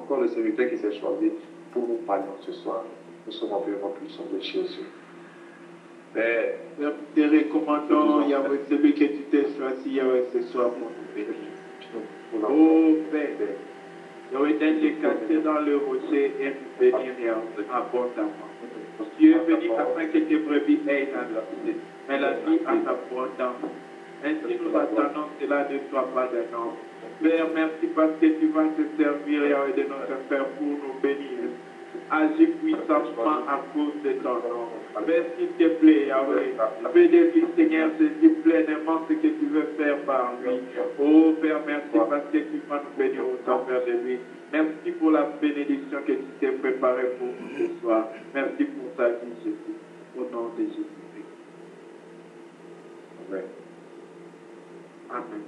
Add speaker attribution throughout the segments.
Speaker 1: encore le serviteur qui s'est choisi pour nous parler ce soir. Nous sommes vraiment puissants de Jésus. Père,
Speaker 2: nous te recommandons, Yahweh, celui que tu t'es choisi, Yahweh, ce soir pour nous bénir. Oh Père, Yahweh, d'aide les casser dans le rocher et nous bénir abondamment. Tu es venu afin que tes brebis aient la vie, mais la vie en abondance. Ainsi nous attendons cela de toi, Père d'un homme. Père, merci parce que tu vas te servir, Yahweh, de notre Père pour nous bénir. Agis puissamment à cause de ton nom. Père, s'il te plaît, Yahweh, fais de lui, Seigneur, saisis pleinement ce que tu veux faire par lui. Oh Père, merci parce que tu vas nous bénir au travers de lui. Merci pour la bénédiction que tu t'es préparée pour nous ce soir. Merci pour ta vie, Jésus. Au nom de Jésus-Christ.
Speaker 1: Amen.
Speaker 2: Amen.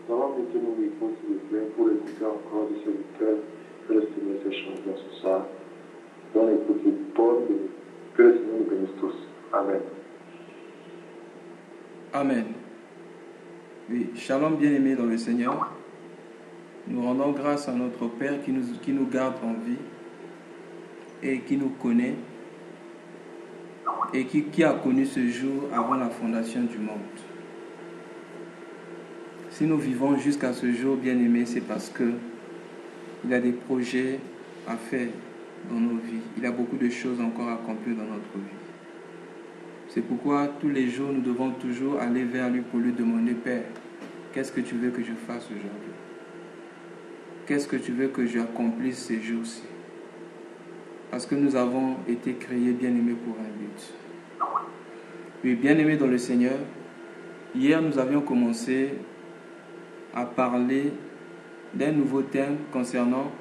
Speaker 1: Nous allons mettre nos micros, s'il vous plaît, pour écouter encore des serviteurs que le Seigneur fait changer ce soir. Dans l'écoute bonne, que le Seigneur nous bénisse tous. Amen.
Speaker 3: Amen. Oui, shalom bien-aimés dans le Seigneur. Nous rendons grâce à notre Père qui nous garde en vie et qui nous connaît et qui a connu ce jour avant la fondation du monde. Si nous vivons jusqu'à ce jour, bien-aimés, c'est parce que il a des projets à faire dans nos vies. Il a beaucoup de choses encore à accomplir dans notre vie. C'est pourquoi tous les jours, nous devons toujours aller vers lui pour lui demander, Père, qu'est-ce que tu veux que je fasse aujourd'hui? Qu'est-ce que tu veux que j'accomplisse ces jours-ci? Parce que nous avons été créés, bien-aimés, pour un but. Oui, bien-aimés dans le Seigneur, hier, nous avions commencé à parler d'un nouveau thème concernant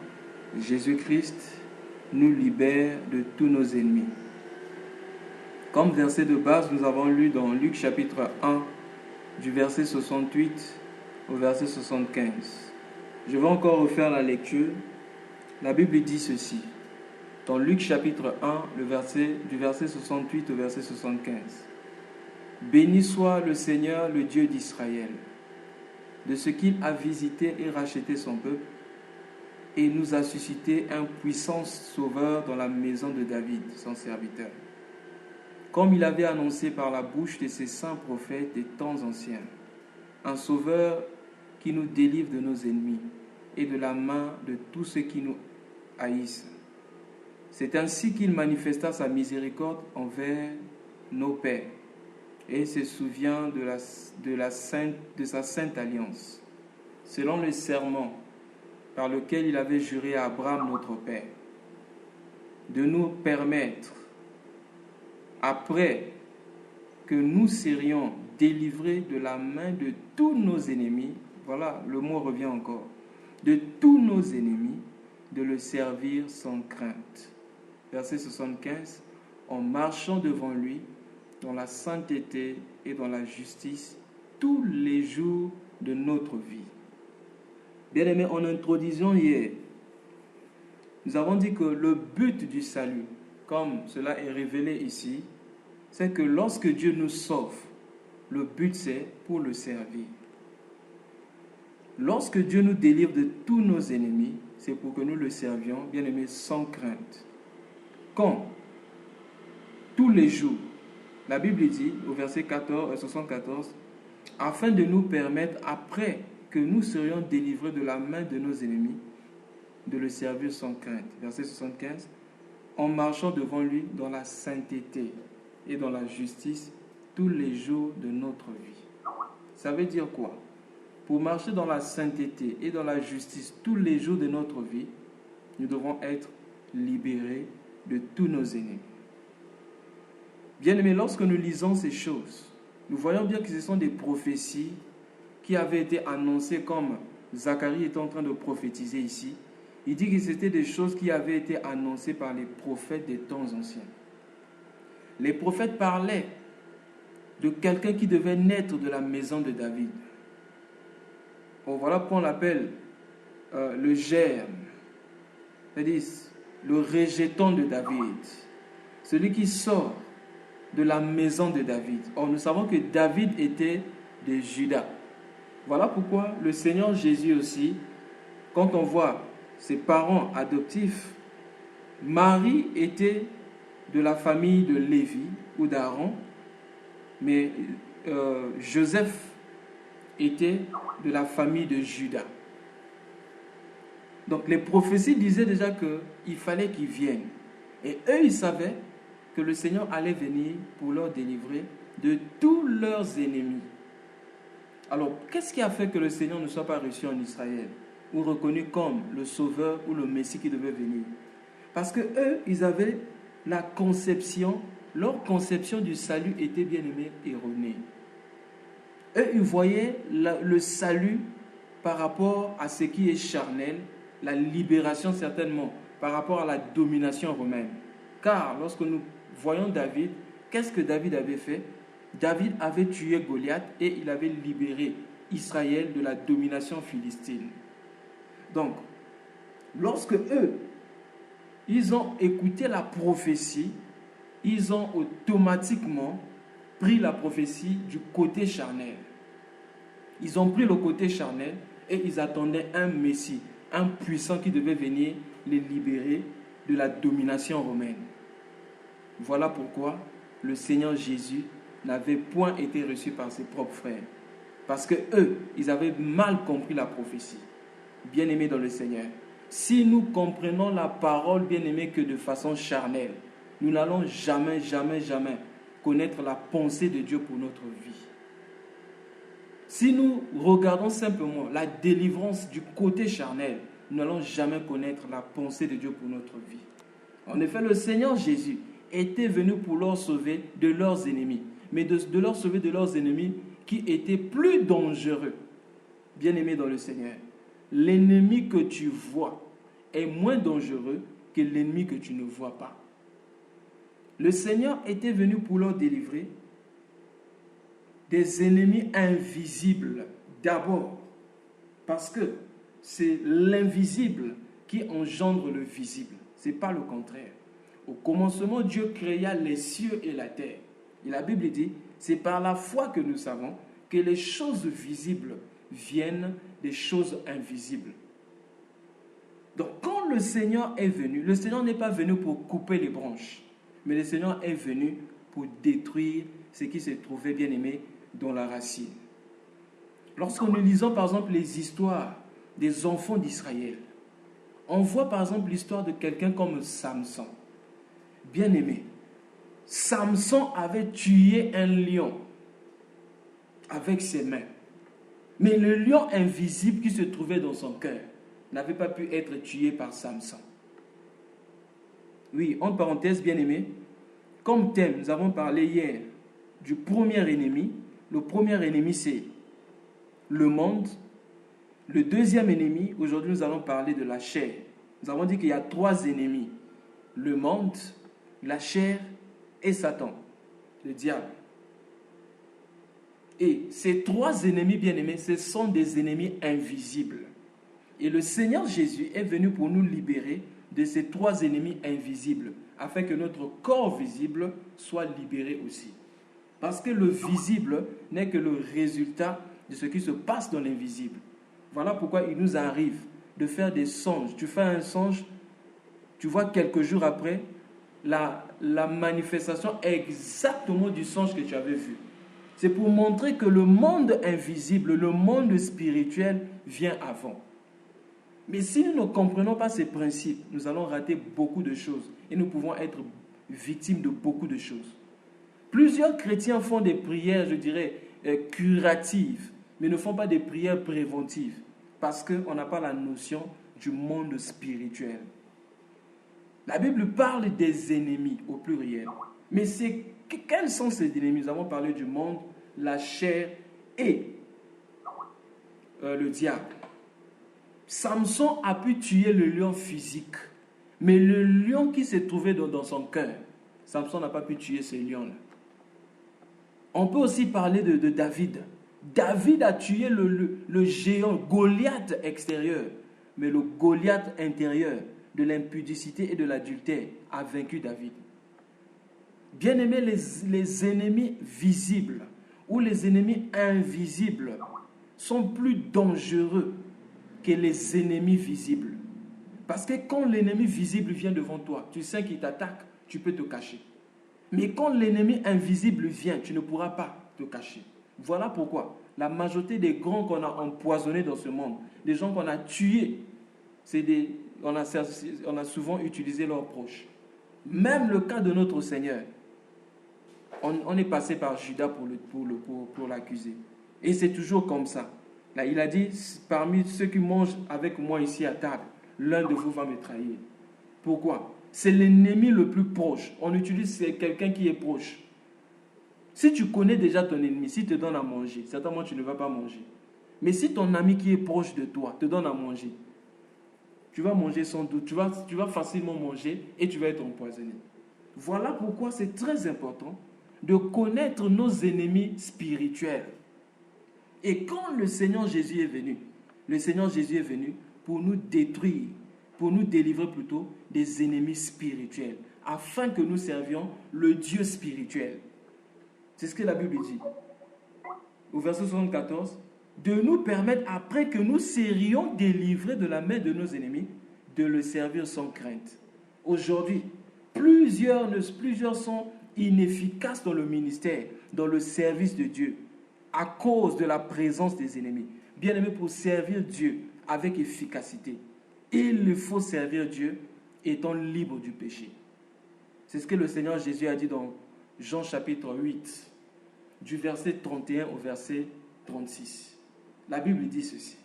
Speaker 3: Jésus-Christ nous libère de tous nos ennemis. Comme verset de base, nous avons lu dans Luc chapitre 1, du verset 68 au verset 75. Je vais encore refaire la lecture. La Bible dit ceci. Dans Luc chapitre 1, du verset 68 au verset 75. Béni soit le Seigneur, le Dieu d'Israël, de ce qu'il a visité et racheté son peuple, et nous a suscité un puissant sauveur dans la maison de David, son serviteur, comme il avait annoncé par la bouche de ses saints prophètes des temps anciens, un sauveur qui nous délivre de nos ennemis et de la main de tous ceux qui nous haïssent. C'est ainsi qu'il manifesta sa miséricorde envers nos pères et se souvient de sa sainte alliance, selon le serment par lequel il avait juré à Abraham notre Père, de nous permettre, après que nous serions délivrés de la main de tous nos ennemis, voilà, le mot revient encore, de tous nos ennemis, de le servir sans crainte. Verset 75, en marchant devant lui dans la sainteté et dans la justice tous les jours de notre vie. Bien-aimés, en introduisant hier, nous avons dit que le but du salut, comme cela est révélé ici, c'est que lorsque Dieu nous sauve, le but c'est pour le servir. Lorsque Dieu nous délivre de tous nos ennemis, c'est pour que nous le servions, bien-aimés, sans crainte. Quand? Tous les jours. La Bible dit, au verset 74, afin de nous permettre, après que nous serions délivrés de la main de nos ennemis, de le servir sans crainte. Verset 75, en marchant devant lui dans la sainteté et dans la justice tous les jours de notre vie. Ça veut dire quoi? Pour marcher dans la sainteté et dans la justice tous les jours de notre vie, nous devons être libérés de tous nos ennemis. Bien-aimés, lorsque nous lisons ces choses, nous voyons bien que ce sont des prophéties qui avaient été annoncées, comme Zacharie est en train de prophétiser ici. Il dit que c'était des choses qui avaient été annoncées par les prophètes des temps anciens. Les prophètes parlaient de quelqu'un qui devait naître de la maison de David. Bon, voilà pourquoi on l'appelle le germe, c'est-à-dire le rejeton de David, celui qui sort de la maison de David. Or, nous savons que David était de Juda. Voilà pourquoi le Seigneur Jésus aussi, quand on voit ses parents adoptifs, Marie était de la famille de Lévi ou d'Aaron, mais Joseph était de la famille de Juda. Donc les prophéties disaient déjà qu'il fallait qu'ils viennent. Et eux, ils savaient que le Seigneur allait venir pour leur délivrer de tous leurs ennemis. Alors, qu'est-ce qui a fait que le Seigneur ne soit pas reçu en Israël ou reconnu comme le Sauveur ou le Messie qui devait venir? Parce que eux, ils avaient la conception, leur conception du salut était bien aimé erronée. Eux, ils voyaient le salut par rapport à ce qui est charnel, la libération certainement, par rapport à la domination romaine. Car lorsque nous voyons David, qu'est-ce que David avait fait? David avait tué Goliath et il avait libéré Israël de la domination philistine. Donc, lorsque eux, ils ont écouté la prophétie, ils ont automatiquement pris la prophétie du côté charnel. Ils ont pris le côté charnel et ils attendaient un Messie, un puissant qui devait venir les libérer de la domination romaine. Voilà pourquoi le Seigneur Jésus n'avait point été reçu par ses propres frères. Parce que eux, ils avaient mal compris la prophétie. Bien-aimés dans le Seigneur, si nous comprenons la parole, bien-aimés, que de façon charnelle, nous n'allons jamais connaître la pensée de Dieu pour notre vie. Si nous regardons simplement la délivrance du côté charnel, nous n'allons jamais connaître la pensée de Dieu pour notre vie. En effet, le Seigneur Jésus était venu pour leur sauver de leurs ennemis, mais de leur sauver de leurs ennemis qui étaient plus dangereux. Bien-aimés dans le Seigneur, l'ennemi que tu vois est moins dangereux que l'ennemi que tu ne vois pas. Le Seigneur était venu pour leur délivrer des ennemis invisibles d'abord, parce que c'est l'invisible qui engendre le visible. Ce n'est pas le contraire. Au commencement, Dieu créa les cieux et la terre. Et la Bible dit, c'est par la foi que nous savons que les choses visibles viennent des choses invisibles. Donc quand le Seigneur est venu, le Seigneur n'est pas venu pour couper les branches, mais le Seigneur est venu pour détruire ce qui se trouvait, bien aimé, dans la racine. Lorsque nous lisons par exemple les histoires des enfants d'Israël, on voit par exemple l'histoire de quelqu'un comme Samson. Bien aimé, Samson avait tué un lion avec ses mains. Mais le lion invisible qui se trouvait dans son cœur n'avait pas pu être tué par Samson. Oui, en parenthèse, bien aimé, comme thème, nous avons parlé hier du premier ennemi. Le premier ennemi, c'est le monde. Le deuxième ennemi, aujourd'hui, nous allons parler de la chair. Nous avons dit qu'il y a 3 ennemis. Le monde, la chair et Satan, le diable. Et ces 3 ennemis, bien-aimés, ce sont des ennemis invisibles. Et le Seigneur Jésus est venu pour nous libérer de ces 3 ennemis invisibles, afin que notre corps visible soit libéré aussi. Parce que le visible n'est que le résultat de ce qui se passe dans l'invisible. Voilà pourquoi il nous arrive de faire des songes. Tu fais un songe, tu vois quelques jours après la manifestation exactement du songe que tu avais vu. C'est pour montrer que le monde invisible, le monde spirituel vient avant. Mais si nous ne comprenons pas ces principes, nous allons rater beaucoup de choses et nous pouvons être victimes de beaucoup de choses. Plusieurs chrétiens font des prières, je dirais, curatives, mais ne font pas des prières préventives parce qu'on n'a pas la notion du monde spirituel. La Bible parle des ennemis au pluriel. Mais quels sont ces ennemis? Nous avons parlé du monde, la chair et le diable. Samson a pu tuer le lion physique, mais le lion qui se trouvait dans son cœur, Samson n'a pas pu tuer ce lion-là. On peut aussi parler de David. David a tué le géant Goliath extérieur, mais le Goliath intérieur de l'impudicité et de l'adultère a vaincu David. Bien-aimés, les ennemis visibles ou les ennemis invisibles sont plus dangereux que les ennemis visibles. Parce que quand l'ennemi visible vient devant toi, tu sais qu'il t'attaque, tu peux te cacher. Mais quand l'ennemi invisible vient, tu ne pourras pas te cacher. Voilà pourquoi la majorité des grands qu'on a empoisonnés dans ce monde, des gens qu'on a tués, on a souvent utilisé leurs proches. Même le cas de notre Seigneur, on est passé par Judas pour l'accuser. Et c'est toujours comme ça. Là, il a dit, parmi ceux qui mangent avec moi ici à table, l'un de vous va me trahir. Pourquoi? C'est l'ennemi le plus proche. On utilise quelqu'un qui est proche. Si tu connais déjà ton ennemi, s'il te donne à manger, certainement tu ne vas pas manger. Mais si ton ami qui est proche de toi te donne à manger, tu vas manger sans doute, tu vas facilement manger et tu vas être empoisonné. Voilà pourquoi c'est très important de connaître nos ennemis spirituels. Et quand le Seigneur Jésus est venu pour nous détruire, pour nous délivrer plutôt des ennemis spirituels, afin que nous servions le Dieu spirituel. C'est ce que la Bible dit. Au verset 74, de nous permettre, après que nous serions délivrés de la main de nos ennemis, de le servir sans crainte. Aujourd'hui, plusieurs sont inefficaces dans le ministère, dans le service de Dieu, à cause de la présence des ennemis. Bien-aimés, pour servir Dieu avec efficacité, il faut servir Dieu étant libre du péché. C'est ce que le Seigneur Jésus a dit dans Jean chapitre 8, du verset 31 au verset 36. La Bible dit ceci.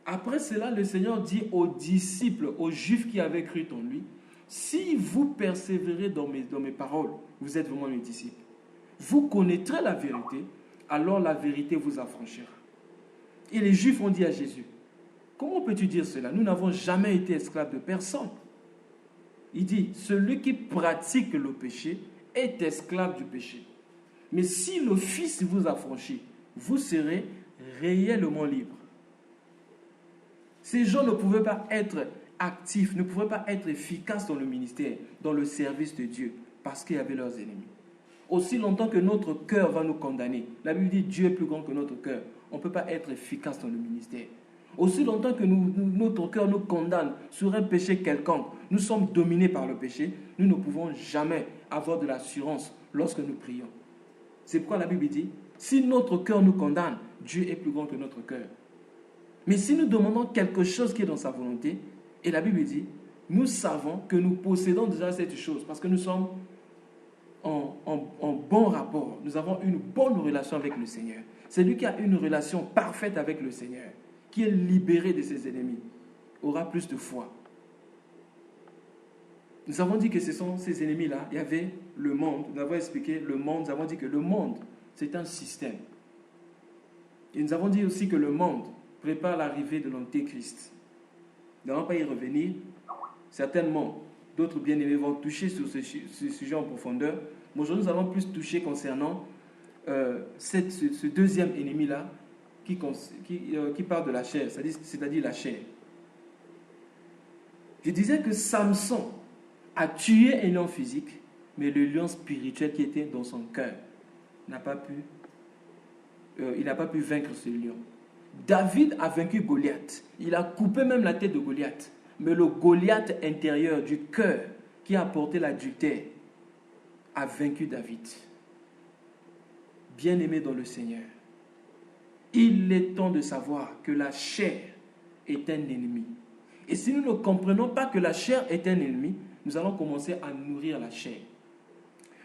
Speaker 3: Après cela, le Seigneur dit aux disciples, aux Juifs qui avaient cru en lui, si vous persévérez dans mes paroles, vous êtes vraiment mes disciples. Vous connaîtrez la vérité, alors la vérité vous affranchira. Et les Juifs ont dit à Jésus, comment peux-tu dire cela? Nous n'avons jamais été esclaves de personne. Il dit, celui qui pratique le péché est esclave du péché. Mais si le Fils vous affranchit, vous serez réellement libre. Ces gens ne pouvaient pas être actifs, ne pouvaient pas être efficaces dans le ministère, dans le service de Dieu, parce qu'il y avait leurs ennemis. Aussi longtemps que notre cœur va nous condamner, la Bible dit Dieu est plus grand que notre cœur, on ne peut pas être efficace dans le ministère. Aussi longtemps que notre cœur nous condamne sur un péché quelconque, nous sommes dominés par le péché, nous ne pouvons jamais avoir de l'assurance lorsque nous prions. C'est pourquoi la Bible dit, si notre cœur nous condamne, Dieu est plus grand que notre cœur. Mais si nous demandons quelque chose qui est dans sa volonté, et la Bible dit, nous savons que nous possédons déjà cette chose, parce que nous sommes en bon rapport, nous avons une bonne relation avec le Seigneur. C'est lui qui a une relation parfaite avec le Seigneur, qui est libéré de ses ennemis, aura plus de foi. Nous avons dit que ce sont ces ennemis-là, il y avait le monde, nous avons expliqué le monde, nous avons dit que le monde, c'est un système. Et nous avons dit aussi que le monde prépare l'arrivée de l'Antéchrist. Nous n'allons pas y revenir. Certainement, d'autres bien-aimés vont toucher sur ce sujet en profondeur. Mais aujourd'hui, nous allons plus toucher concernant ce deuxième ennemi-là qui parle de la chair, c'est-à-dire la chair. Je disais que Samson a tué un lion physique, mais le lion spirituel qui était dans son cœur il n'a pas pu vaincre ce lion. David a vaincu Goliath. Il a coupé même la tête de Goliath. Mais le Goliath intérieur du cœur qui a porté l'adultère a vaincu David. Bien-aimé dans le Seigneur, il est temps de savoir que la chair est un ennemi. Et si nous ne comprenons pas que la chair est un ennemi, nous allons commencer à nourrir la chair.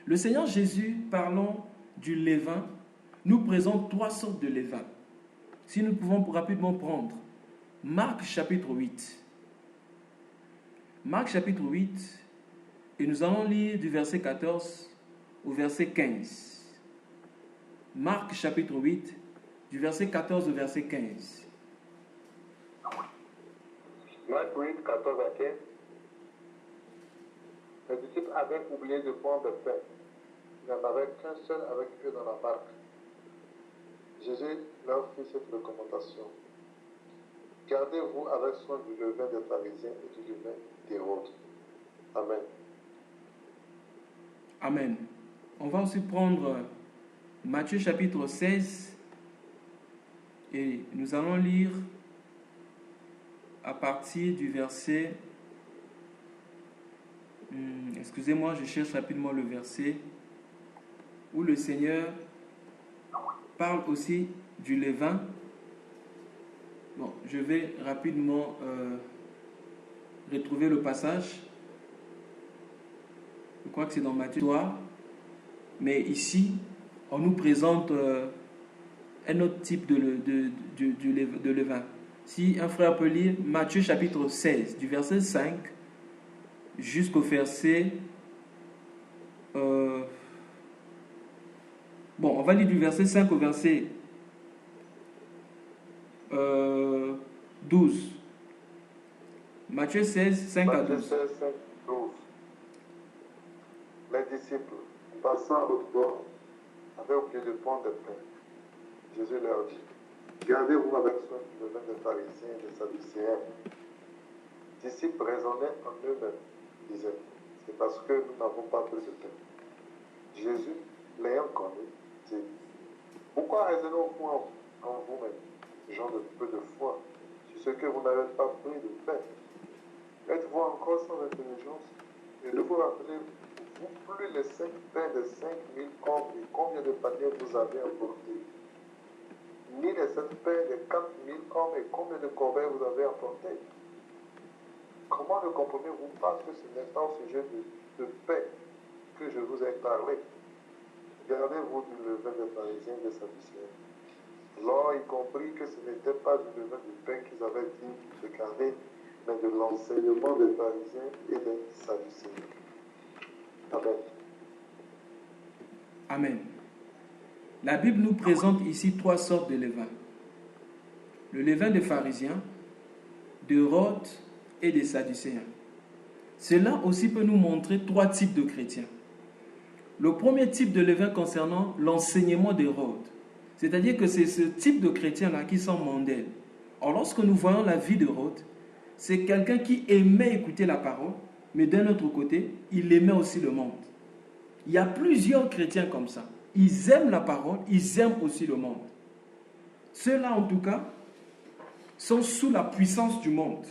Speaker 3: Le Seigneur Jésus, parlant du levain, nous présente 3 sortes de levain. Si nous pouvons rapidement prendre Marc chapitre 8. Marc chapitre 8, et nous allons lire du verset 14 au verset 15. Marc chapitre 8, du verset 14 au verset 15.
Speaker 1: Marc 8, 14 à 15. Les disciples avaient oublié de prendre le pain. Il n'y en avait qu'un seul avec eux dans la barque. Jésus leur fit cette recommandation. Gardez-vous avec soin du levain des pharisiens et du levain des autres. Amen.
Speaker 3: Amen. On va aussi prendre Matthieu chapitre 16 et nous allons lire à partir du verset... excusez-moi, je cherche rapidement le verset où le Seigneur parle aussi du levain. Bon, je vais rapidement retrouver le passage. Je crois que c'est dans Matthieu 3. Mais ici, on nous présente un autre type de levain. Si un frère peut lire Matthieu chapitre 16, du verset 5 jusqu'au verset... on va lire du verset 5 au verset 12. Matthieu 16, 5 à 12.
Speaker 1: Matthieu 16, 5, 12. Les disciples, passant à l'autre bord, avaient oublié de prendre des pains. Jésus leur dit, gardez-vous avec soin du levain des pharisiens et des sadducéens. Les disciples raisonnaient en eux-mêmes, disaient, c'est parce que nous n'avons pas pris de pain. Jésus, l'ayant connu, dit, pourquoi raisonnez-vous en vous-même, gens de peu de foi, sur ce que vous n'avez pas pris de pain? Êtes-vous encore sans intelligence? Et ne vous rappelez-vous plus les 5 pains de 5000 hommes et combien de paniers vous avez emportés? Ni les 7 pains de 4000 hommes et combien de corbeilles vous avez emportés? Comment ne comprenez-vous pas que ce n'est pas au sujet de pain que je vous ai parlé? Gardez-vous du levain des pharisiens et des sadducéens. Alors il comprit que ce n'était pas du levain du pain qu'ils avaient dit de garder, mais de l'enseignement des pharisiens et des sadducéens. Amen.
Speaker 3: Amen. La Bible nous présente ici 3 sortes de levain. Le levain des pharisiens, d'Hérode et des sadducéens. Cela aussi peut nous montrer 3 types de chrétiens. Le premier type de levain concernant l'enseignement d'Hérode. C'est-à-dire que c'est ce type de chrétien-là qui sont mondains. Or, lorsque nous voyons la vie d'Hérode, c'est quelqu'un qui aimait écouter la parole, mais d'un autre côté, il aimait aussi le monde. Il y a plusieurs chrétiens comme ça. Ils aiment la parole, ils aiment aussi le monde. Ceux-là, en tout cas, sont sous la puissance du monde.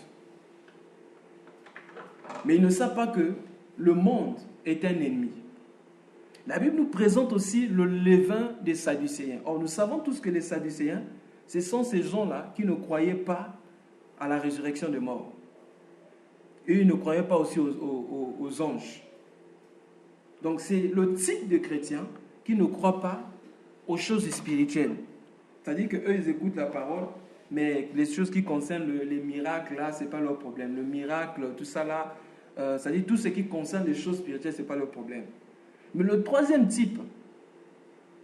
Speaker 3: Mais ils ne savent pas que le monde est un ennemi. La Bible nous présente aussi le levain des Sadducéens. Or, nous savons tous que les Sadducéens, ce sont ces gens-là qui ne croyaient pas à la résurrection des morts. Et ils ne croyaient pas aussi aux anges. Donc, c'est le type de chrétiens qui ne croient pas aux choses spirituelles. C'est-à-dire qu'eux, ils écoutent la parole, mais les choses qui concernent les miracles, là, ce n'est pas leur problème. Le miracle, tout ça, là, c'est-à-dire tout ce qui concerne les choses spirituelles, ce n'est pas leur problème. Mais le troisième type,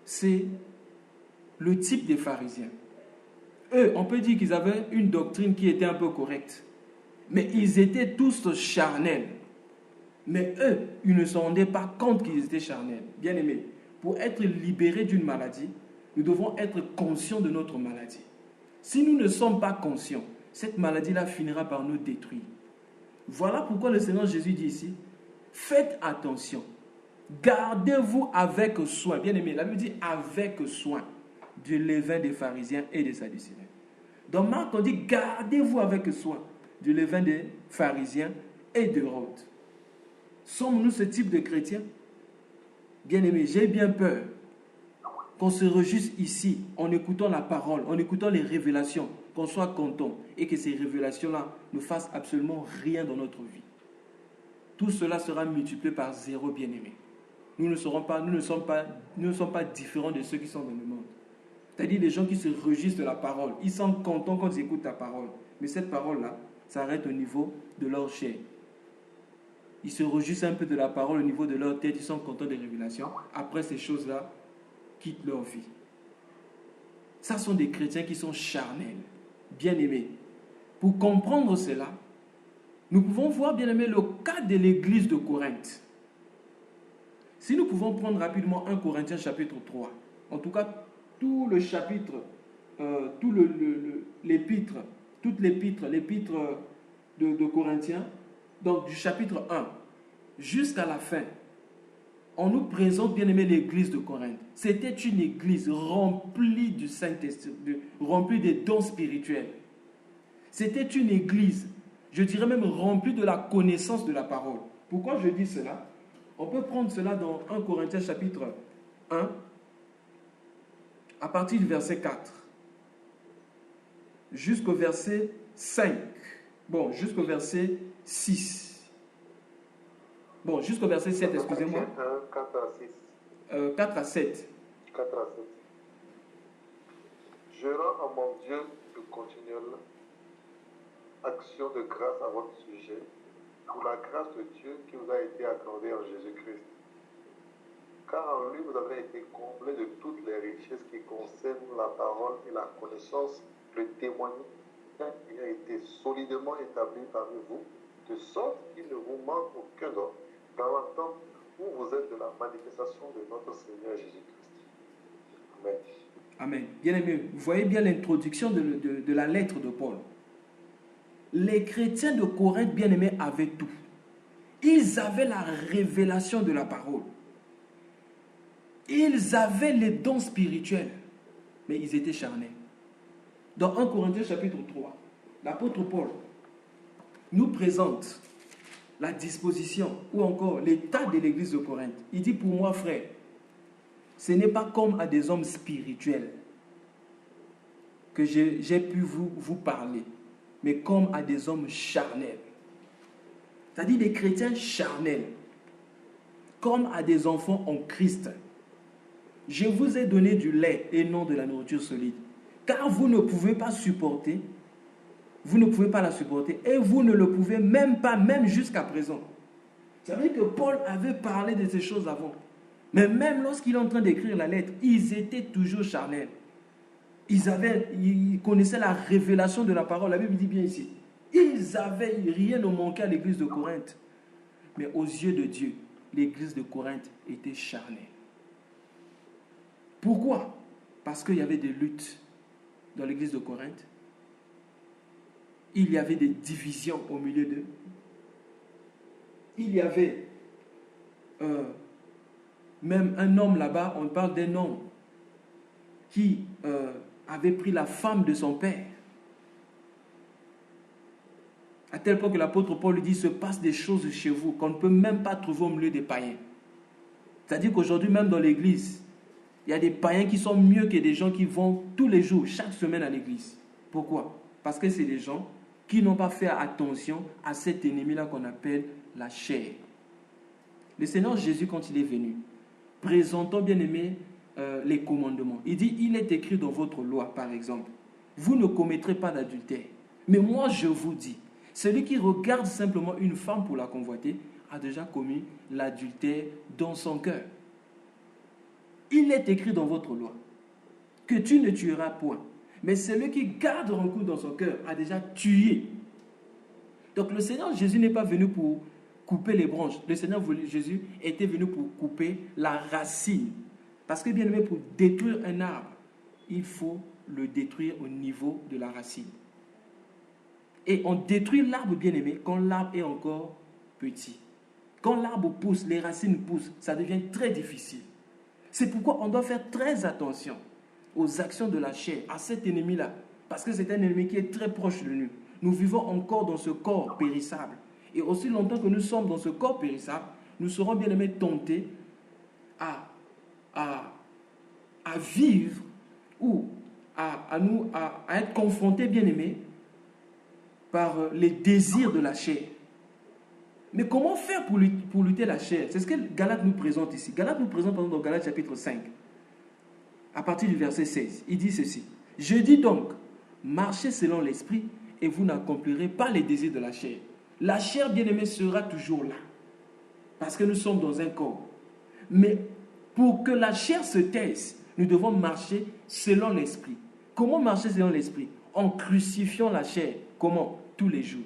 Speaker 3: c'est le type des pharisiens. Eux, on peut dire qu'ils avaient une doctrine qui était un peu correcte. Mais ils étaient tous charnels. Mais eux, ils ne se rendaient pas compte qu'ils étaient charnels. Bien aimés, pour être libérés d'une maladie, nous devons être conscients de notre maladie. Si nous ne sommes pas conscients, cette maladie-là finira par nous détruire. Voilà pourquoi le Seigneur Jésus dit ici, faites attention. Gardez-vous avec soin. Bien aimé, la Bible dit avec soin du levain des pharisiens et des sadducéens. Dans Marc, on dit gardez-vous avec soin du levain des pharisiens et d'Hérode. Sommes-nous ce type de chrétiens? Bien aimé, j'ai bien peur qu'on se réjouisse ici en écoutant la parole, en écoutant les révélations, qu'on soit content et que ces révélations-là ne fassent absolument rien dans notre vie. Tout cela sera multiplié par 0, bien aimé. Nous ne sommes pas différents de ceux qui sont dans le monde. C'est-à-dire les gens qui se réjouissent de la parole. Ils sont contents quand ils écoutent ta parole. Mais cette parole-là s'arrête au niveau de leur chair. Ils se réjouissent un peu de la parole au niveau de leur tête. Ils sont contents des révélations. Après, ces choses-là quittent leur vie. Ça sont des chrétiens qui sont charnels, bien-aimés. Pour comprendre cela, nous pouvons voir, bien-aimés, le cas de l'église de Corinthe. Si nous pouvons prendre rapidement 1 Corinthiens chapitre 3, en tout cas tout le chapitre, l'épître de Corinthiens, donc du chapitre 1 jusqu'à la fin, on nous présente, bien aimé, l'église de Corinthe. C'était une église remplie du Saint-Esprit, remplie des dons spirituels. C'était une église, je dirais même remplie de la connaissance de la parole. Pourquoi je dis cela? On peut prendre cela dans 1 Corinthiens chapitre 1, à partir du verset 4, jusqu'au verset 5. Bon, jusqu'au verset 6. Bon, jusqu'au verset 7, excusez-moi.
Speaker 1: 4 à 6.
Speaker 3: 4 à 7.
Speaker 1: 4 à 7. Je rends à mon Dieu de continuelle action de grâce à votre sujet pour la grâce de Dieu qui vous a été accordée en Jésus-Christ. Car en lui, vous avez été comblés de toutes les richesses qui concernent la parole et la connaissance. Le témoignage a été solidement établi parmi vous, de sorte qu'il ne vous manque aucun don dans l'attente où vous êtes de la manifestation de notre Seigneur Jésus-Christ. Amen.
Speaker 3: Amen. Bien aimé, vous voyez bien l'introduction de la lettre de Paul. Les chrétiens de Corinthe, bien aimés, avaient tout. Ils avaient la révélation de la parole. Ils avaient les dons spirituels, mais ils étaient charnels. Dans 1 Corinthiens chapitre 3, l'apôtre Paul nous présente la disposition ou encore l'état de l'église de Corinthe. Il dit, pour moi, frère, ce n'est pas comme à des hommes spirituels que j'ai pu vous parler, mais comme à des hommes charnels. C'est-à-dire des chrétiens charnels, comme à des enfants en Christ. Je vous ai donné du lait et non de la nourriture solide, car vous ne pouvez pas supporter, vous ne pouvez pas la supporter, et vous ne le pouvez même pas, même jusqu'à présent. Vous savez que Paul avait parlé de ces choses avant. Mais même lorsqu'il est en train d'écrire la lettre, ils étaient toujours charnels. Ils connaissaient la révélation de la parole. La Bible dit bien ici. Rien ne manquait à l'église de Corinthe. Mais aux yeux de Dieu, l'église de Corinthe était charnelle. Pourquoi? Parce qu'il y avait des luttes dans l'église de Corinthe. Il y avait des divisions au milieu d'eux. Il y avait même un homme là-bas, on parle d'un homme qui avait pris la femme de son père. À tel point que l'apôtre Paul lui dit, il se passe des choses chez vous qu'on ne peut même pas trouver au milieu des païens. C'est-à-dire qu'aujourd'hui, même dans l'église, il y a des païens qui sont mieux que des gens qui vont tous les jours, chaque semaine à l'église. Pourquoi? Parce que c'est des gens qui n'ont pas fait attention à cet ennemi-là qu'on appelle la chair. Le Seigneur Jésus, quand il est venu, présentant, bien aimé, les commandements. Il dit, il est écrit dans votre loi, par exemple, vous ne commettrez pas d'adultère. Mais moi, je vous dis, celui qui regarde simplement une femme pour la convoiter a déjà commis l'adultère dans son cœur. Il est écrit dans votre loi que tu ne tueras point. Mais celui qui garde rancune dans son cœur a déjà tué. Donc le Seigneur Jésus n'est pas venu pour couper les branches. Le Seigneur Jésus était venu pour couper la racine. Parce que bien aimé, pour détruire un arbre, il faut le détruire au niveau de la racine. Et on détruit l'arbre, bien aimé, quand l'arbre est encore petit. Quand l'arbre pousse, les racines poussent, ça devient très difficile. C'est pourquoi on doit faire très attention aux actions de la chair, à cet ennemi-là. Parce que c'est un ennemi qui est très proche de nous. Nous vivons encore dans ce corps périssable. Et aussi longtemps que nous sommes dans ce corps périssable, nous serons bien aimés tentés à vivre ou à être confrontés, bien aimés, par les désirs de la chair. Mais comment faire pour lutter la chair? C'est ce que Galate nous présente ici. Galate nous présente dans Galate chapitre 5, à partir du verset 16. Il dit ceci. Je dis donc, marchez selon l'esprit et vous n'accomplirez pas les désirs de la chair. La chair, bien-aimée, sera toujours là. Parce que nous sommes dans un corps. Mais pour que la chair se taise, nous devons marcher selon l'esprit. Comment marcher selon l'esprit? En crucifiant la chair. Comment? Tous les jours.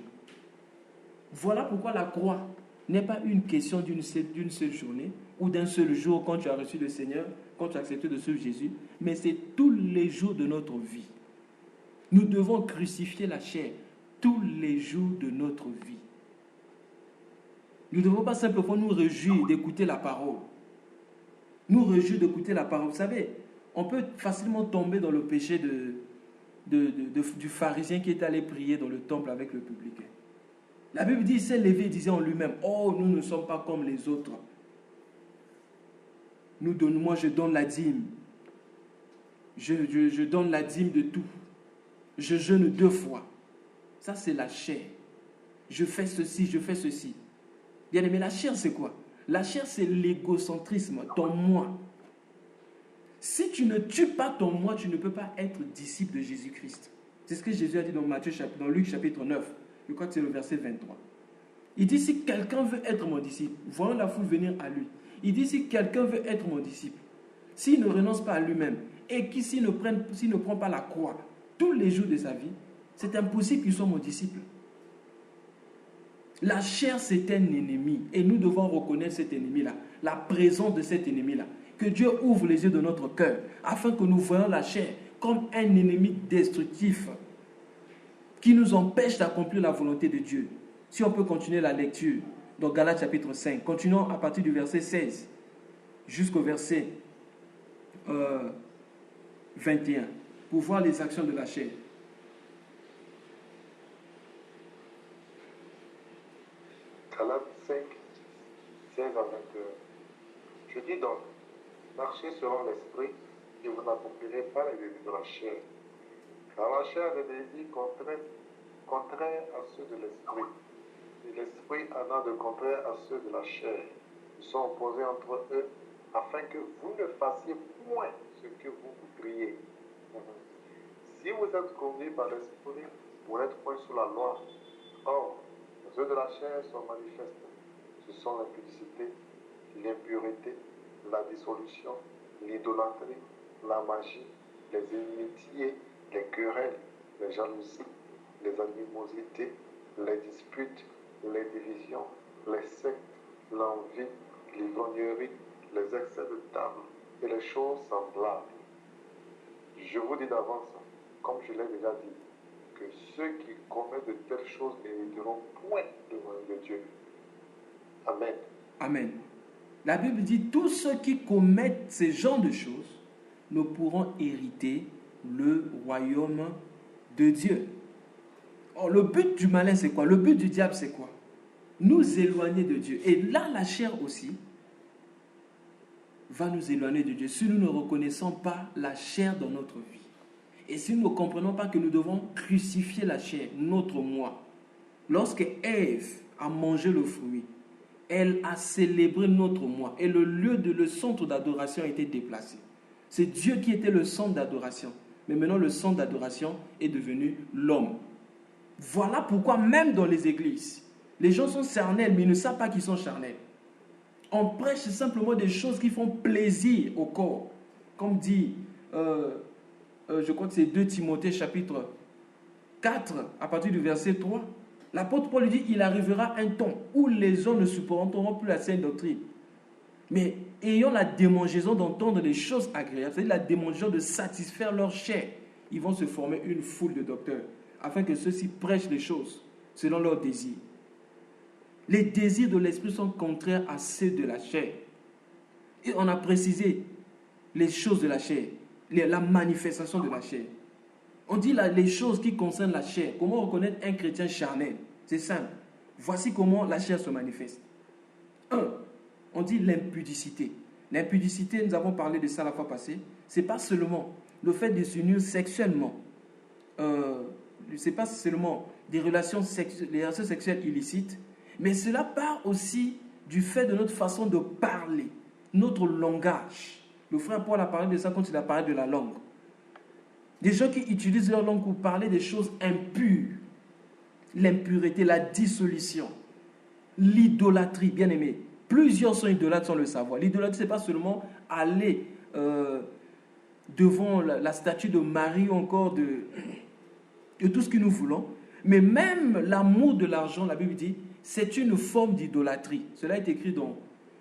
Speaker 3: Voilà pourquoi la croix n'est pas une question d'une seule journée ou d'un seul jour quand tu as reçu le Seigneur, quand tu as accepté de suivre Jésus, mais c'est tous les jours de notre vie. Nous devons crucifier la chair tous les jours de notre vie. Nous ne devons pas simplement nous réjouir d'écouter la parole. Nous réjouir d'écouter la parole. Vous savez, on peut facilement tomber dans le péché du pharisien qui est allé prier dans le temple avec le publicain. La Bible dit, il s'est levé et disait en lui-même, oh, nous ne sommes pas comme les autres. Moi, je donne la dîme. Je donne la dîme de tout. Je jeûne 2 fois. Ça, c'est la chair. Je fais ceci, je fais ceci. Bien aimé, la chair, c'est quoi? La chair, c'est l'égocentrisme, ton moi. Si tu ne tues pas ton moi, tu ne peux pas être disciple de Jésus-Christ. C'est ce que Jésus a dit dans Luc chapitre 9. Je crois que c'est le verset 23. Il dit, si quelqu'un veut être mon disciple, voyons la foule venir à lui. Il dit, si quelqu'un veut être mon disciple, s'il ne renonce pas à lui-même et s'il ne prend pas la croix tous les jours de sa vie, c'est impossible qu'il soit mon disciple. La chair, c'est un ennemi et nous devons reconnaître cet ennemi-là, la présence de cet ennemi-là. Que Dieu ouvre les yeux de notre cœur afin que nous voyions la chair comme un ennemi destructif qui nous empêche d'accomplir la volonté de Dieu. Si on peut continuer la lecture dans Galates chapitre 5, continuons à partir du verset 16 jusqu'au verset 21 pour voir les actions de la chair.
Speaker 1: Galates 5, 16 à 21. Je dis donc, marchez selon l'esprit et vous n'accomplirez pas les désirs de la chair. Car la chair a des désirs contraires à ceux de l'esprit. Et l'esprit en a de contraires à ceux de la chair. Ils sont opposés entre eux afin que vous ne fassiez point ce que vous voudriez. Si vous êtes conduits par l'esprit, vous n'êtes point sous la loi. Or, les œuvres de la chair sont manifestes. Ce sont l'impudicité, l'impureté, la dissolution, l'idolâtrie, la magie, les inimitiés, les querelles, les jalousies, les animosités, les disputes, les divisions, les sectes, l'envie, l'ivrognerie, les excès de table et les choses semblables. Je vous dis d'avance, comme je l'ai déjà dit, que ceux qui commettent de telles choses n'hériteront point le royaume de Dieu. Amen.
Speaker 3: Amen. La Bible dit, tous ceux qui commettent ces genres de choses ne pourront hériter le royaume de Dieu. Or, le but du malin, c'est quoi? Le but du diable, c'est quoi? Nous éloigner de Dieu. Et là, la chair aussi va nous éloigner de Dieu si nous ne reconnaissons pas la chair dans notre vie. Et si nous ne comprenons pas que nous devons crucifier la chair, notre moi. Lorsque Ève a mangé le fruit, elle a célébré notre moi. Et le centre d'adoration a été déplacé. C'est Dieu qui était le centre d'adoration. Mais maintenant, le centre d'adoration est devenu l'homme. Voilà pourquoi même dans les églises, les gens sont charnels, mais ils ne savent pas qu'ils sont charnels. On prêche simplement des choses qui font plaisir au corps. Comme dit, je crois que c'est 2 Timothée chapitre 4, à partir du verset 3. L'apôtre Paul dit, il arrivera un temps où les gens ne supporteront plus la saine doctrine. Mais ayant la démangeaison d'entendre les choses agréables, c'est-à-dire la démangeaison de satisfaire leur chair, ils vont se former une foule de docteurs, afin que ceux-ci prêchent les choses selon leurs désirs. Les désirs de l'esprit sont contraires à ceux de la chair. Et on a précisé les choses de la chair, la manifestation de la chair. On dit là, les choses qui concernent la chair. Comment reconnaître un chrétien charnel? C'est simple. Voici comment la chair se manifeste. 1. On dit l'impudicité. L'impudicité, nous avons parlé de ça la fois passée. Ce n'est pas seulement le fait de s'unir sexuellement. Ce n'est pas seulement des relations sexuelles illicites. Mais cela part aussi du fait de notre façon de parler, notre langage. Le frère Paul a parlé de ça quand il a parlé de la langue. Des gens qui utilisent leur langue pour parler des choses impures. L'impureté, la dissolution, l'idolâtrie, bien aimé. Plusieurs sont idolâtres sans le savoir. L'idolâtrie, ce n'est pas seulement aller devant la statue de Marie ou encore de tout ce que nous voulons. Mais même l'amour de l'argent, la Bible dit, c'est une forme d'idolâtrie. Cela est écrit dans,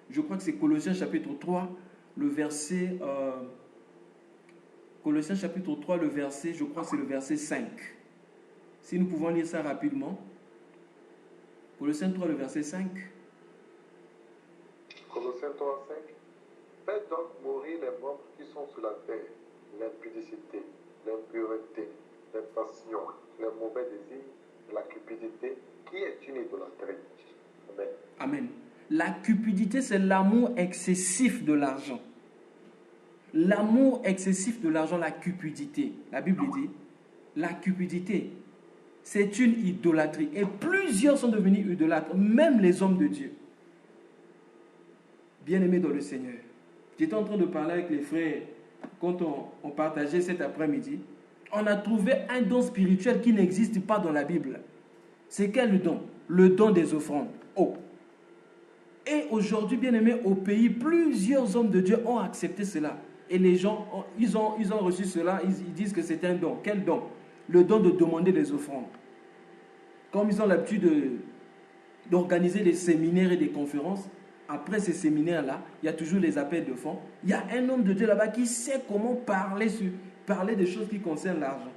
Speaker 3: je crois que c'est Colossiens chapitre 3, le verset... Colossiens chapitre 3, le verset, je crois que c'est le verset 5. Si nous pouvons lire ça rapidement. Colossiens 3, le verset 5.
Speaker 1: Colossiens 3, 5. Faites donc mourir les membres qui sont sur la terre, l'impudicité, l'impureté, les passions, les mauvais désirs, la cupidité, qui est une idolâtrie. Amen.
Speaker 3: Amen. La cupidité, c'est l'amour excessif de l'argent. L'amour excessif de l'argent, la cupidité. La Bible dit, la cupidité, c'est une idolâtrie. Et plusieurs sont devenus idolâtres, même les hommes de Dieu. Bien-aimés dans le Seigneur. J'étais en train de parler avec les frères quand on partageait cet après-midi. On a trouvé un don spirituel qui n'existe pas dans la Bible. C'est quel don? Le don des offrandes. Oh. Et aujourd'hui, bien-aimés, au pays, plusieurs hommes de Dieu ont accepté cela. Et les gens, ils ont reçu cela, ils disent que c'est un don. Quel don? Le don de demander des offrandes. Comme ils ont l'habitude d'organiser des séminaires et des conférences, après ces séminaires-là, il y a toujours les appels de fonds. Il y a un homme de Dieu là-bas qui sait comment parler des choses qui concernent l'argent.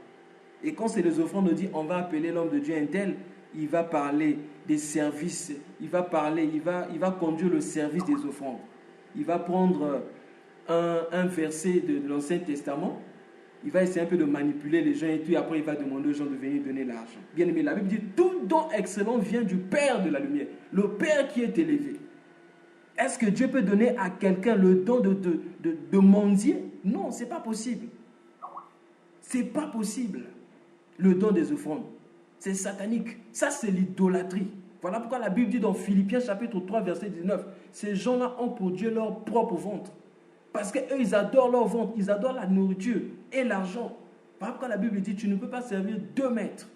Speaker 3: Et quand c'est les offrandes, on dit, on va appeler l'homme de Dieu un tel, il va parler des services, il va conduire le service des offrandes. Il va prendre un verset de l'Ancien Testament, il va essayer un peu de manipuler les gens et puis après il va demander aux gens de venir donner l'argent. Bien aimé, la Bible dit, tout don excellent vient du Père de la lumière, le Père qui est élevé. Est-ce que Dieu peut donner à quelqu'un le don de mendier? Non, ce n'est pas possible. Ce n'est pas possible. Le don des offrandes, c'est satanique. Ça, c'est l'idolâtrie. Voilà pourquoi la Bible dit dans Philippiens chapitre 3, verset 19, ces gens-là ont pour Dieu leur propre ventre. Parce qu'eux, ils adorent leur ventre, ils adorent la nourriture et l'argent. Voilà pourquoi la Bible dit, tu ne peux pas servir deux maîtres.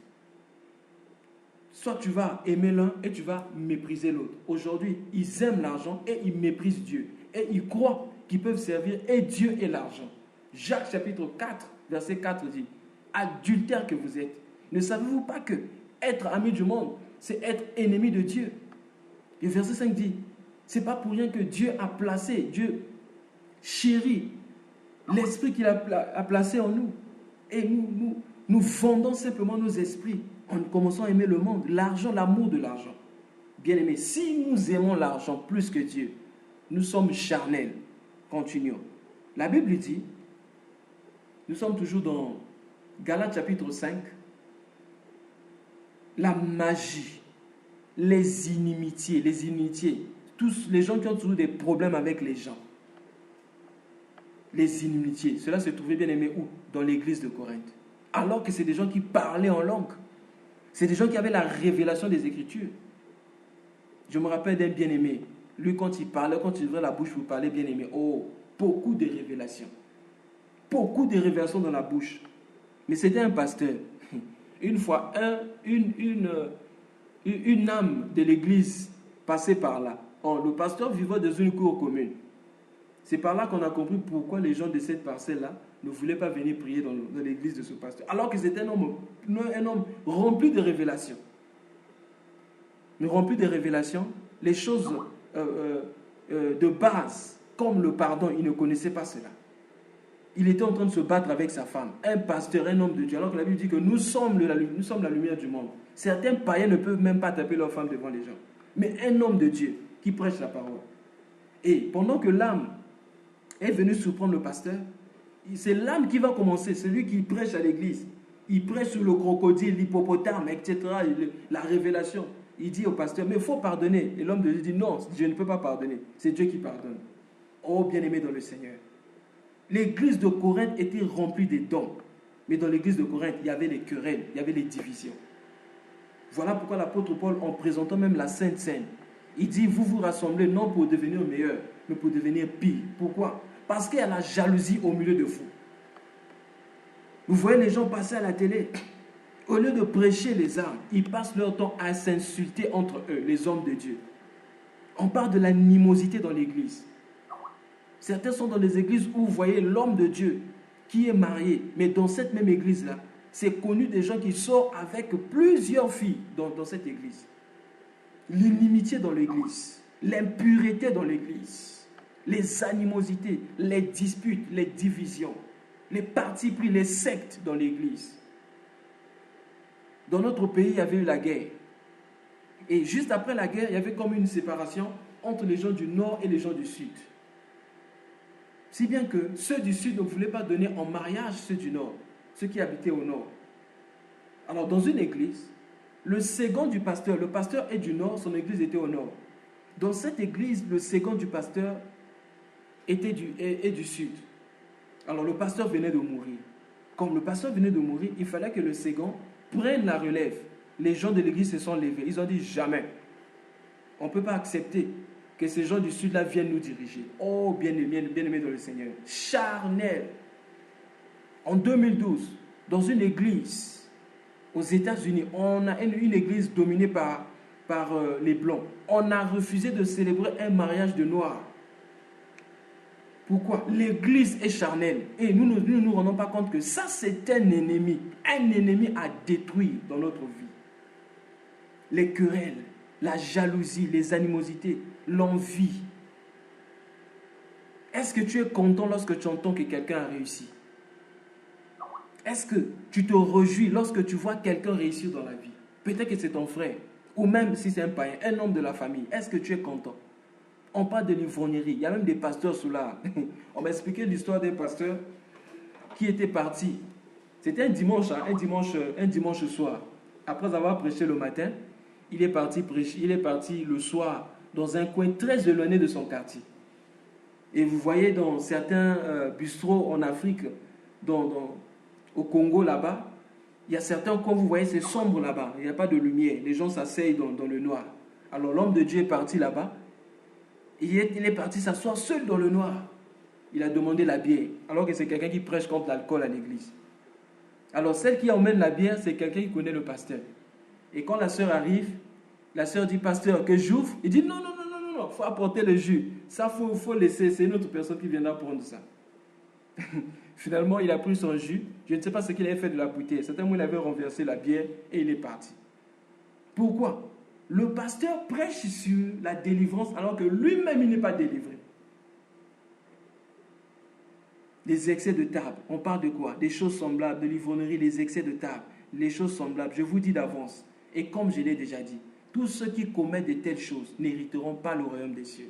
Speaker 3: Soit tu vas aimer l'un et tu vas mépriser l'autre. Aujourd'hui, ils aiment l'argent et ils méprisent Dieu. Et ils croient qu'ils peuvent servir et Dieu et l'argent. Jacques chapitre 4, verset 4 dit, adultère que vous êtes, ne savez-vous pas que être ami du monde, c'est être ennemi de Dieu? Et verset 5 dit, c'est pas pour rien que Dieu a placé, Dieu chérit l'esprit qu'il a placé en nous. Et nous vendons simplement nos esprits en commençant à aimer le monde, l'argent, l'amour de l'argent. Bien aimé, si nous aimons l'argent plus que Dieu, nous sommes charnels. Continuons. La Bible dit, nous sommes toujours dans Galates chapitre 5, la magie, les inimitiés, tous les gens qui ont toujours des problèmes avec les gens. Les inimitiés, cela se trouvait, bien aimé, où? Dans l'église de Corinthe. Alors que c'est des gens qui parlaient en langue. C'est des gens qui avaient la révélation des Écritures. Je me rappelle d'un bien-aimé. Lui, quand il parlait, quand il ouvrait la bouche pour parler, bien-aimé, oh, beaucoup de révélations. Beaucoup de révélations dans la bouche. Mais c'était un pasteur. Une fois, une âme de l'église passait par là. Oh, le pasteur vivait dans une cour commune. C'est par là qu'on a compris pourquoi les gens de cette parcelle-là ne voulaient pas venir prier dans l'église de ce pasteur. Alors que c'était un homme rempli de révélations. Mais rempli de révélations, les choses de base, comme le pardon, il ne connaissait pas cela. Il était en train de se battre avec sa femme, un pasteur, un homme de Dieu, alors que la Bible dit que nous sommes la lumière du monde. Certains païens ne peuvent même pas taper leur femme devant les gens. Mais un homme de Dieu qui prêche la parole. Et pendant que l'âme est venue surprendre le pasteur, c'est l'âme qui va commencer, celui qui prêche à l'église. Il prêche sur le crocodile, l'hippopotame, etc., la révélation. Il dit au pasteur, mais il faut pardonner. Et l'homme de Dieu dit, non, je ne peux pas pardonner. C'est Dieu qui pardonne. Oh, bien-aimé dans le Seigneur. L'église de Corinthe était remplie de dons. Mais dans l'église de Corinthe, il y avait les querelles, il y avait les divisions. Voilà pourquoi l'apôtre Paul, en présentant même la Sainte Seine, il dit, vous vous rassemblez non pour devenir meilleur, mais pour devenir pire. Pourquoi? Parce qu'il y a la jalousie au milieu de vous. Vous voyez les gens passer à la télé. Au lieu de prêcher les âmes, ils passent leur temps à s'insulter entre eux, les hommes de Dieu. On parle de l'animosité dans l'église. Certains sont dans des églises où vous voyez l'homme de Dieu qui est marié. Mais dans cette même église-là, c'est connu des gens qui sortent avec plusieurs filles dans cette église. L'inimitié dans l'église, l'impureté dans l'église, les animosités, les disputes, les divisions, les partis pris, les sectes dans l'église. Dans notre pays, il y avait eu la guerre. Et juste après la guerre, il y avait comme une séparation entre les gens du nord et les gens du sud. Si bien que ceux du sud ne voulaient pas donner en mariage ceux du nord, ceux qui habitaient au nord. Alors, dans une église, le second du pasteur, le pasteur est du nord, son église était au nord. Dans cette église, le second du pasteur est du sud. Alors, le pasteur venait de mourir. Comme le pasteur venait de mourir, il fallait que le second prenne la relève. Les gens de l'église se sont levés. Ils ont dit jamais. On ne peut pas accepter que ces gens du sud-là viennent nous diriger. Oh, bien-aimés dans le Seigneur. Charnel. En 2012, dans une église aux États-Unis, on a une église dominée par les Blancs. On a refusé de célébrer un mariage de Noirs. Pourquoi? L'église est charnelle. Et nous ne nous rendons pas compte que ça, c'est un ennemi à détruire dans notre vie. Les querelles, la jalousie, les animosités, l'envie. Est-ce que tu es content lorsque tu entends que quelqu'un a réussi? Est-ce que tu te réjouis lorsque tu vois quelqu'un réussir dans la vie? Peut-être que c'est ton frère, ou même si c'est un païen, un homme de la famille. Est-ce que tu es content? On parle de l'ivrognerie. Il y a même des pasteurs sous là. On m'a expliqué l'histoire d'un pasteur qui était parti. C'était un dimanche soir. Après avoir prêché le matin, il est parti prêcher. Il est parti le soir dans un coin très éloigné de son quartier. Et vous voyez dans certains bistrots en Afrique, au Congo là-bas, il y a certains coins, vous voyez, c'est sombre là-bas. Il n'y a pas de lumière. Les gens s'asseyent dans le noir. Alors l'homme de Dieu est parti là-bas. Il est parti s'asseoir seul dans le noir. Il a demandé la bière, alors que c'est quelqu'un qui prêche contre l'alcool à l'église. Alors celle qui emmène la bière, c'est quelqu'un qui connaît le pasteur. Et quand la sœur arrive, la sœur dit, pasteur, que j'ouvre. Il dit, non, il faut apporter le jus. Ça, il faut laisser, c'est une autre personne qui viendra prendre ça. Finalement, il a pris son jus. Je ne sais pas ce qu'il avait fait de la bouteille. Certainement, il avait renversé la bière et il est parti. Pourquoi? Le pasteur prêche sur la délivrance alors que lui-même, il n'est pas délivré. Les excès de table, on parle de quoi? Des choses semblables, de l'ivrognerie, les excès de table, les choses semblables. Je vous dis d'avance, et comme je l'ai déjà dit, tous ceux qui commettent de telles choses n'hériteront pas le royaume des cieux.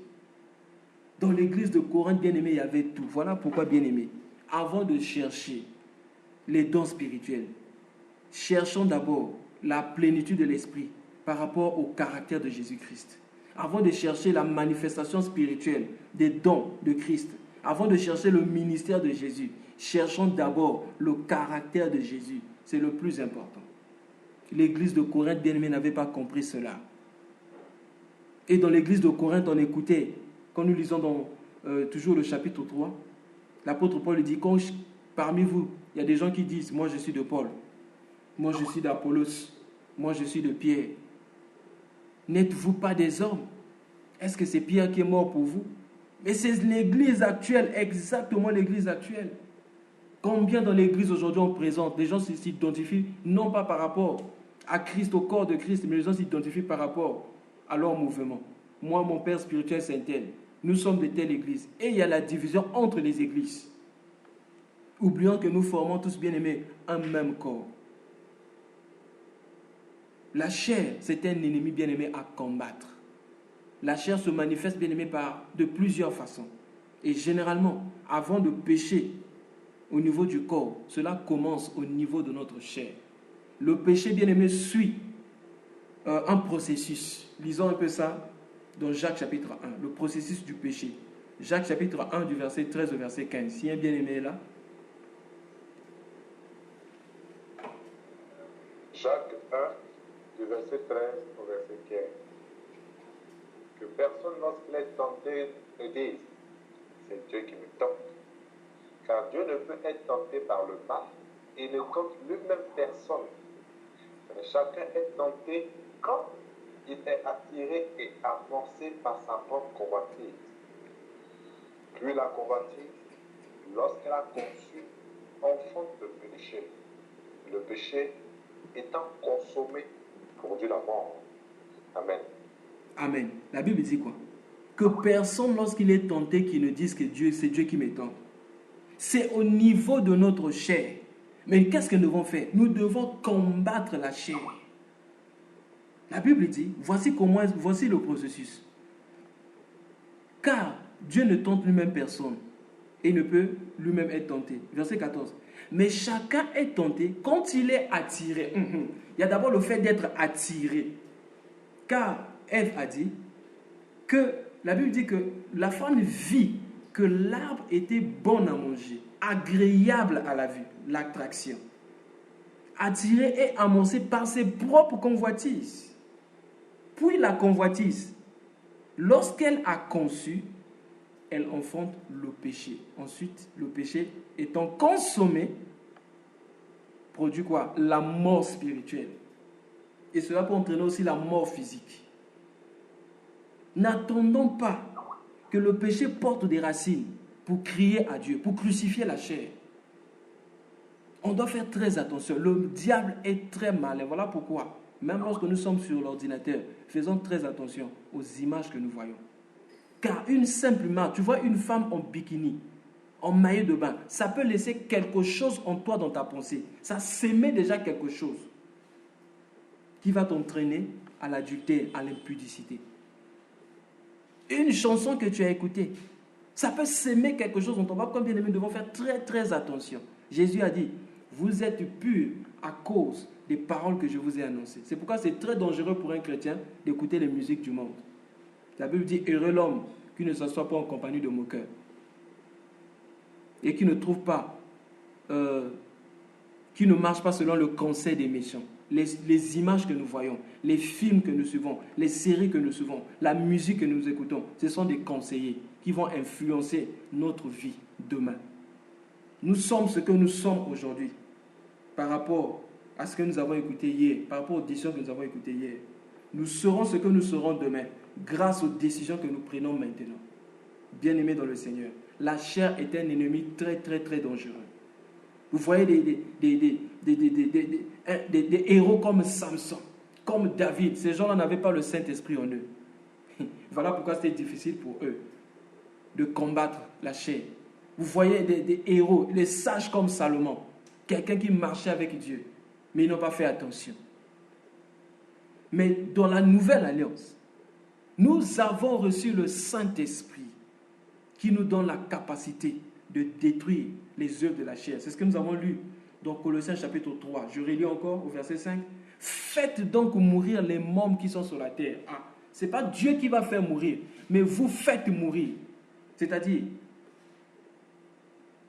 Speaker 3: Dans l'église de Corinthe, bien-aimé, il y avait tout. Voilà pourquoi, bien-aimé, avant de chercher les dons spirituels, cherchons d'abord la plénitude de l'esprit par rapport au caractère de Jésus-Christ. Avant de chercher la manifestation spirituelle des dons de Christ, avant de chercher le ministère de Jésus, cherchons d'abord le caractère de Jésus. C'est le plus important. L'église de Corinthe, bien-aimé, n'avait pas compris cela. Et dans l'église de Corinthe, on écoutait, quand nous lisons toujours le chapitre 3, l'apôtre Paul dit, parmi vous, il y a des gens qui disent, moi je suis de Paul, moi je suis d'Apollos, moi je suis de Pierre. N'êtes-vous pas des hommes? Est-ce que c'est Pierre qui est mort pour vous? Mais c'est l'église actuelle, exactement l'église actuelle. Combien dans l'église aujourd'hui on présente, les gens s'identifient non pas par rapport à Christ, au corps de Christ, mais les gens s'identifient par rapport à leur mouvement. Moi, mon père spirituel, c'est un tel. Nous sommes de telle église. Et il y a la division entre les églises. Oublions que nous formons tous, bien-aimés, un même corps. La chair, c'est un ennemi bien-aimé à combattre. La chair se manifeste, bien-aimé, de plusieurs façons. Et généralement, avant de pécher au niveau du corps, cela commence au niveau de notre chair. Le péché, bien-aimé, suit un processus. Lisons un peu ça dans Jacques chapitre 1, le processus du péché. Jacques chapitre 1 du verset 13 au verset 15. Si un bien-aimé est là.
Speaker 1: Jacques 1 du verset 13 au verset 15. Que personne lorsqu'il est tenté ne dise, c'est Dieu qui me tente. Car Dieu ne peut être tenté par le mal et ne tente lui-même personne. Mais chacun est tenté quand il est attiré et avancé par sa propre convoitise. Puis la convoitise, lorsqu'elle a conçu, enfante le péché. Le péché étant consommé produit la mort. Amen.
Speaker 3: Amen. La Bible dit quoi? Que personne, lorsqu'il est tenté, qui ne dise que c'est Dieu qui me tente. C'est au niveau de notre chair. Mais qu'est-ce que nous devons faire? Nous devons combattre la chair. La Bible dit, voici le processus. Car Dieu ne tente lui-même personne. et ne peut lui-même être tenté. Verset 14. Mais chacun est tenté quand il est attiré. Il y a d'abord le fait d'être attiré. Car Ève a dit que, la Bible dit que la femme vit que l'arbre était bon à manger, agréable à la vue, l'attraction. Attiré et amorcé par ses propres convoitises. Puis la convoitise, lorsqu'elle a conçu, elle enfante le péché. Ensuite, le péché étant consommé, produit quoi? La mort spirituelle. Et cela peut entraîner aussi la mort physique. N'attendons pas que le péché porte des racines pour crier à Dieu, pour crucifier la chair. On doit faire très attention. Le diable est très malin. Voilà pourquoi, même lorsque nous sommes sur l'ordinateur, faisons très attention aux images que nous voyons. Car une simple image, tu vois une femme en bikini, en maillot de bain, ça peut laisser quelque chose en toi dans ta pensée. Ça s'émet déjà quelque chose qui va t'entraîner à l'adultère, à l'impudicité. Une chanson que tu as écoutée, ça peut s'aimer quelque chose en toi. Comme bien aimé, nous devons faire très très attention. Jésus a dit, vous êtes purs à cause des paroles que je vous ai annoncées. C'est pourquoi c'est très dangereux pour un chrétien d'écouter les musiques du monde. La Bible dit, heureux l'homme qui ne s'assoit pas en compagnie de moqueurs et qui ne trouve pas, qui ne marche pas selon le conseil des méchants. Les images que nous voyons, les films que nous suivons, les séries que nous suivons, la musique que nous écoutons, ce sont des conseillers qui vont influencer notre vie demain. Nous sommes ce que nous sommes aujourd'hui par rapport à ce que nous avons écouté hier, par rapport aux décisions que nous avons écoutées hier. Nous serons ce que nous serons demain grâce aux décisions que nous prenons maintenant. Bien-aimés dans le Seigneur, la chair est un ennemi très très très dangereux. Vous voyez des héros comme Samson, comme David. Ces gens-là n'avaient pas le Saint-Esprit en eux. Voilà pourquoi c'était difficile pour eux de combattre la chair. Vous voyez des héros, des sages comme Salomon, quelqu'un qui marchait avec Dieu, mais ils n'ont pas fait attention. Mais dans la nouvelle alliance, nous avons reçu le Saint-Esprit qui nous donne la capacité de détruire les œuvres de la chair. C'est ce que nous avons lu dans Colossiens chapitre 3. Je relis encore au verset 5. Faites donc mourir les membres qui sont sur la terre. Ce n'est pas Dieu qui va faire mourir, mais vous faites mourir. C'est-à-dire,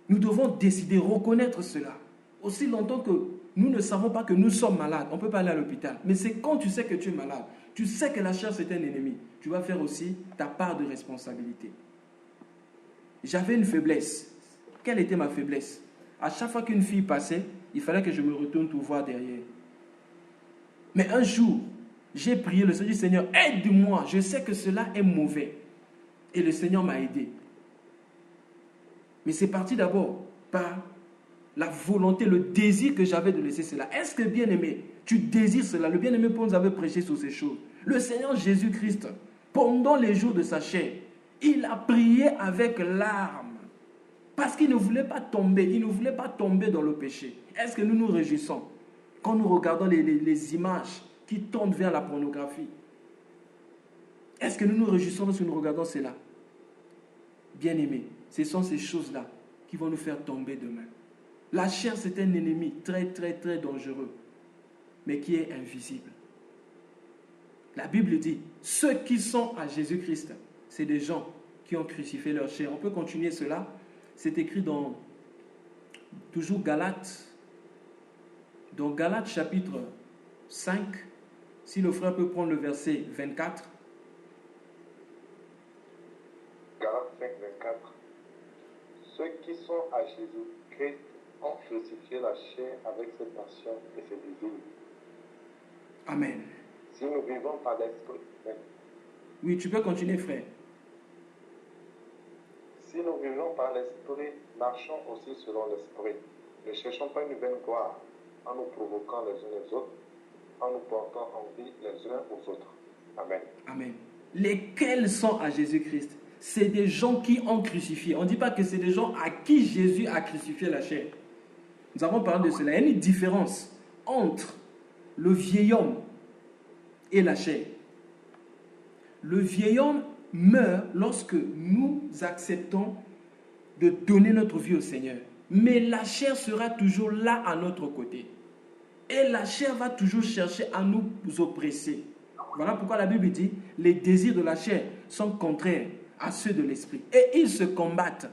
Speaker 3: nous devons décider, reconnaître cela. Aussi longtemps que nous ne savons pas que nous sommes malades, on ne peut pas aller à l'hôpital. Mais c'est quand tu sais que tu es malade, tu sais que la chair c'est un ennemi, tu vas faire aussi ta part de responsabilité. J'avais une faiblesse. Quelle était ma faiblesse? À chaque fois qu'une fille passait, il fallait que je me retourne pour voir derrière. Mais un jour, j'ai prié le Seigneur, Seigneur, aide-moi, je sais que cela est mauvais. Et le Seigneur m'a aidé. Mais c'est parti d'abord par la volonté, le désir que j'avais de laisser cela. Est-ce que, bien-aimé, tu désires cela? Le bien-aimé Paul nous avait prêché sur ces choses. Le Seigneur Jésus-Christ, pendant les jours de sa chair, il a prié avec larmes. Parce qu'il ne voulait pas tomber. Il ne voulait pas tomber dans le péché. Est-ce que nous nous réjouissons quand nous regardons les images qui tendent vers la pornographie? Est-ce que nous nous réjouissons lorsque nous regardons cela? Bien-aimés, ce sont ces choses-là qui vont nous faire tomber demain. La chair, c'est un ennemi très, très, très dangereux, mais qui est invisible. La Bible dit, ceux qui sont à Jésus-Christ, c'est des gens qui ont crucifié leur chair. On peut continuer cela. C'est écrit dans, toujours Galates, dans Galates chapitre 5, si le frère peut prendre le verset 24.
Speaker 1: Galates 5, 24. Ceux qui sont à Jésus-Christ ont crucifié la chair avec ses passions et ses désirs.
Speaker 3: Amen.
Speaker 1: Si nous vivons par l'esprit.
Speaker 3: Oui, tu peux continuer, frère.
Speaker 1: Si nous vivons par l'esprit, marchons aussi selon l'esprit. Ne cherchons pas une vaine gloire en nous provoquant les uns les autres, en nous portant envie les uns aux autres. Amen.
Speaker 3: Amen. Lesquels sont à Jésus-Christ? C'est des gens qui ont crucifié. On ne dit pas que c'est des gens à qui Jésus a crucifié la chair. Nous avons parlé de cela. Il y a une différence entre le vieil homme et la chair. Le vieil homme meurt lorsque nous acceptons de donner notre vie au Seigneur. Mais la chair sera toujours là à notre côté. Et la chair va toujours chercher à nous oppresser. Voilà pourquoi la Bible dit, les désirs de la chair sont contraires à ceux de l'esprit. Et ils se combattent.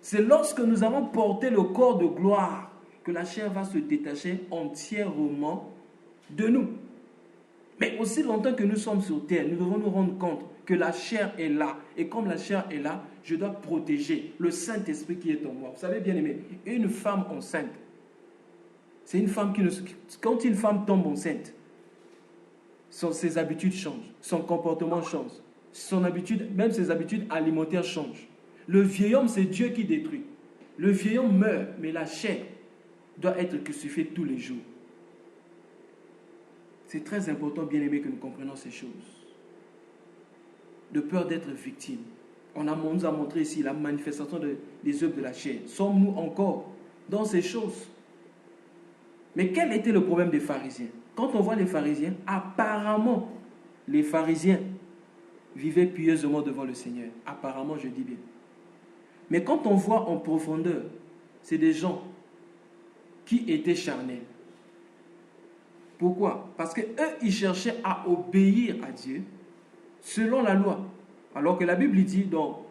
Speaker 3: C'est lorsque nous allons porter le corps de gloire que la chair va se détacher entièrement de nous. Mais aussi longtemps que nous sommes sur terre, nous devons nous rendre compte que la chair est là. Et comme la chair est là, je dois protéger le Saint-Esprit qui est en moi. Vous savez, bien aimé, une femme enceinte, c'est une femme qui ne... Quand une femme tombe enceinte, ses habitudes changent, son comportement change, même ses habitudes alimentaires changent. Le vieil homme, c'est Dieu qui détruit. Le vieil homme meurt, mais la chair doit être crucifiée tous les jours. C'est très important, bien aimé, que nous comprenions ces choses. De peur d'être victime. On nous a montré ici la manifestation des œuvres de la chair. Sommes-nous encore dans ces choses? Mais quel était le problème des pharisiens? Quand on voit les pharisiens, apparemment, les pharisiens vivaient pieusement devant le Seigneur. Apparemment, je dis bien. Mais quand on voit en profondeur, c'est des gens qui étaient charnels. Pourquoi? Parce qu'eux, ils cherchaient à obéir à Dieu selon la loi. Alors que la Bible dit dans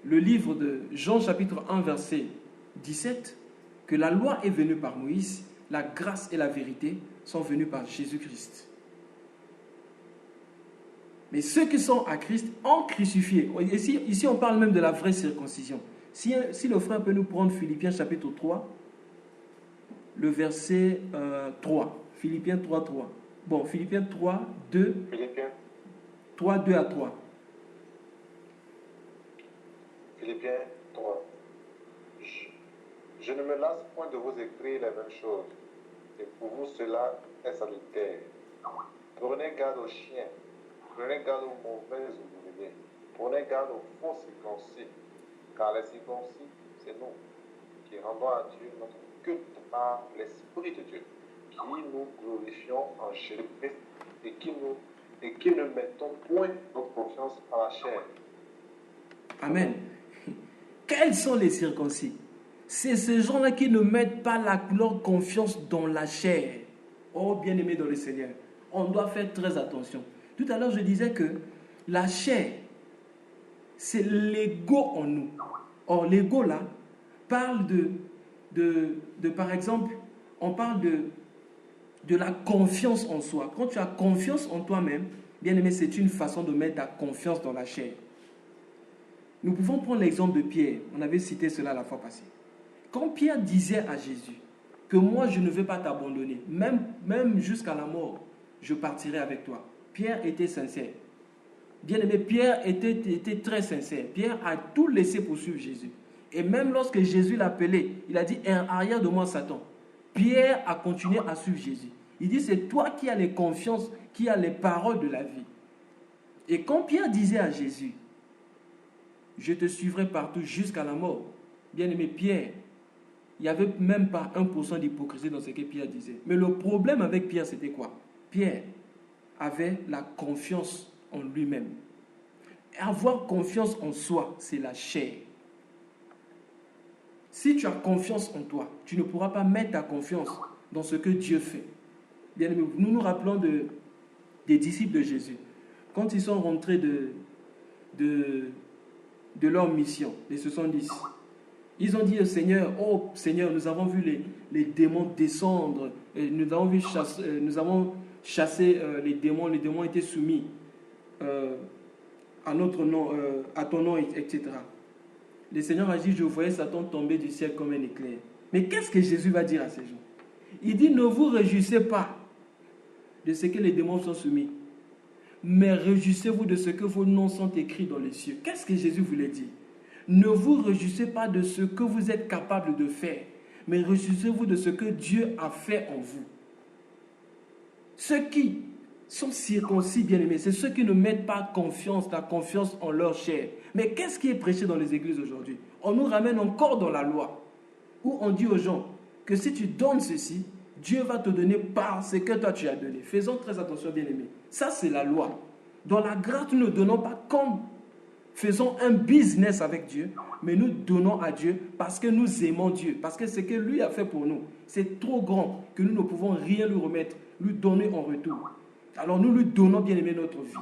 Speaker 3: le livre de Jean chapitre 1 verset 17 que la loi est venue par Moïse, la grâce et la vérité sont venues par Jésus-Christ. Mais ceux qui sont à Christ ont crucifié. Ici, on parle même de la vraie circoncision. Si le frère peut nous prendre Philippiens chapitre 3, le verset 3. Philippiens 3, 3. Bon, Philippiens 3, 2.
Speaker 1: Philippiens
Speaker 3: 3, 2 à 3.
Speaker 1: Philippiens 3. Je ne me lasse point de vous écrire les mêmes choses, et pour vous cela est salutaire. Prenez garde aux chiens, prenez garde aux mauvais ouvriers, prenez garde aux faux circoncis, car les circoncis, c'est nous, qui rendons à Dieu notre culte par l'Esprit de Dieu, qui nous glorifions en Jésus-Christ et qui ne mettons point notre confiance en la chair.
Speaker 3: Amen. Quels sont les circoncis? C'est ces gens-là qui ne mettent pas leur confiance dans la chair. Oh, bien-aimés dans le Seigneur, on doit faire très attention. Tout à l'heure, je disais que la chair, c'est l'ego en nous. Or, l'ego là parle par exemple, on parle de la confiance en soi. Quand tu as confiance en toi-même, bien-aimé, c'est une façon de mettre ta confiance dans la chair. Nous pouvons prendre l'exemple de Pierre. On avait cité cela la fois passée. Quand Pierre disait à Jésus que moi je ne veux pas t'abandonner, même jusqu'à la mort, je partirai avec toi. Pierre était sincère. Bien aimé, Pierre était très sincère. Pierre a tout laissé pour suivre Jésus. Et même lorsque Jésus l'appelait, il a dit arrière de moi Satan. Pierre a continué à suivre Jésus. Il dit c'est toi qui as les confiances, qui as les paroles de la vie. Et quand Pierre disait à Jésus, je te suivrai partout jusqu'à la mort. Bien aimé, Pierre, il n'y avait même pas 1% d'hypocrisie dans ce que Pierre disait. Mais le problème avec Pierre, c'était quoi? Pierre avait la confiance en lui-même. Avoir confiance en soi, c'est la chair. Si tu as confiance en toi, tu ne pourras pas mettre ta confiance dans ce que Dieu fait. Bien aimé, nous nous rappelons des disciples de Jésus. Quand ils sont rentrés de leur mission, les 70, ils ont dit au Seigneur, oh Seigneur, nous avons vu les démons descendre, et nous avons chassé les démons étaient soumis à notre nom, à ton nom, etc. Le Seigneur a dit, je voyais Satan tomber du ciel comme un éclair. Mais qu'est-ce que Jésus va dire à ces gens? Il dit, ne vous réjouissez pas de ce que les démons sont soumis, mais réjouissez-vous de ce que vos noms sont écrits dans les cieux. Qu'est-ce que Jésus voulait dire? Ne vous réjouissez pas de ce que vous êtes capable de faire, mais réjouissez-vous de ce que Dieu a fait en vous. Ceux qui sont circoncis, bien-aimés, c'est ceux qui ne mettent pas la confiance en leur chair. Mais qu'est-ce qui est prêché dans les églises aujourd'hui? On nous ramène encore dans la loi, où on dit aux gens que si tu donnes ceci, Dieu va te donner par ce que toi tu as donné. Faisons très attention, bien-aimés. Ça, c'est la loi. Dans la grâce, nous ne donnons pas comme faisons un business avec Dieu, mais nous donnons à Dieu parce que nous aimons Dieu, parce que ce que lui a fait pour nous, c'est trop grand que nous ne pouvons rien lui remettre, lui donner en retour. Alors nous lui donnons, bien aimé, notre vie.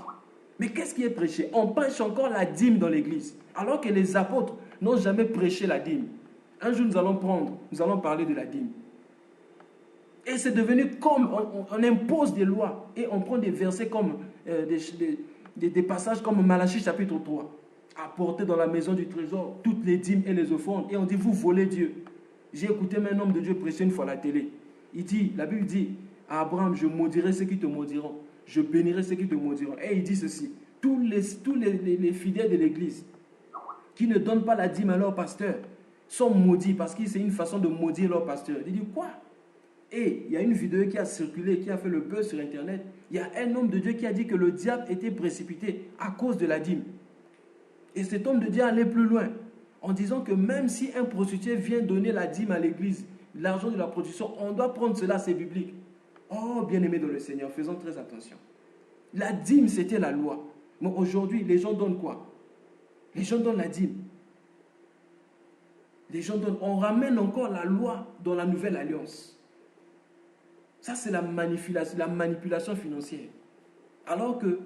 Speaker 3: Mais qu'est-ce qui est prêché? On prêche encore la dîme dans l'église, alors que les apôtres n'ont jamais prêché la dîme. Un jour, nous allons parler de la dîme. Et c'est devenu comme, on impose des lois, et on prend des versets comme, des passages comme Malachie chapitre 3. Apportez dans la maison du trésor toutes les dîmes et les offrandes. Et on dit, vous volez Dieu. J'ai écouté un homme de Dieu prêcher une fois à la télé. La Bible dit, à Abraham, je maudirai ceux qui te maudiront. Je bénirai ceux qui te maudiront. Et il dit ceci, tous les fidèles de l'église qui ne donnent pas la dîme à leur pasteur sont maudits parce que c'est une façon de maudire leur pasteur. Il dit quoi? Et il y a une vidéo qui a circulé, qui a fait le buzz sur Internet. Il y a un homme de Dieu qui a dit que le diable était précipité à cause de la dîme. Et cet homme de Dieu allait plus loin en disant que même si un prostitué vient donner la dîme à l'église, l'argent de la prostitution, on doit prendre cela, c'est biblique. Oh, bien-aimés dans le Seigneur, faisons très attention. La dîme, c'était la loi. Mais aujourd'hui, les gens donnent quoi? Les gens donnent la dîme. Les gens donnent. On ramène encore la loi dans la nouvelle alliance. Ça, c'est la manipulation financière. Alors que,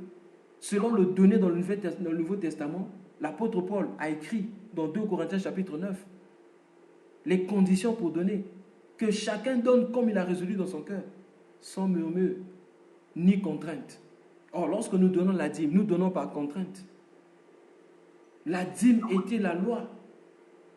Speaker 3: selon le donné dans le Nouveau Testament, l'apôtre Paul a écrit dans 2 Corinthiens chapitre 9 les conditions pour donner. Que chacun donne comme il a résolu dans son cœur, sans murmure ni contrainte. Or, lorsque nous donnons la dîme, nous donnons par contrainte. La dîme était la loi.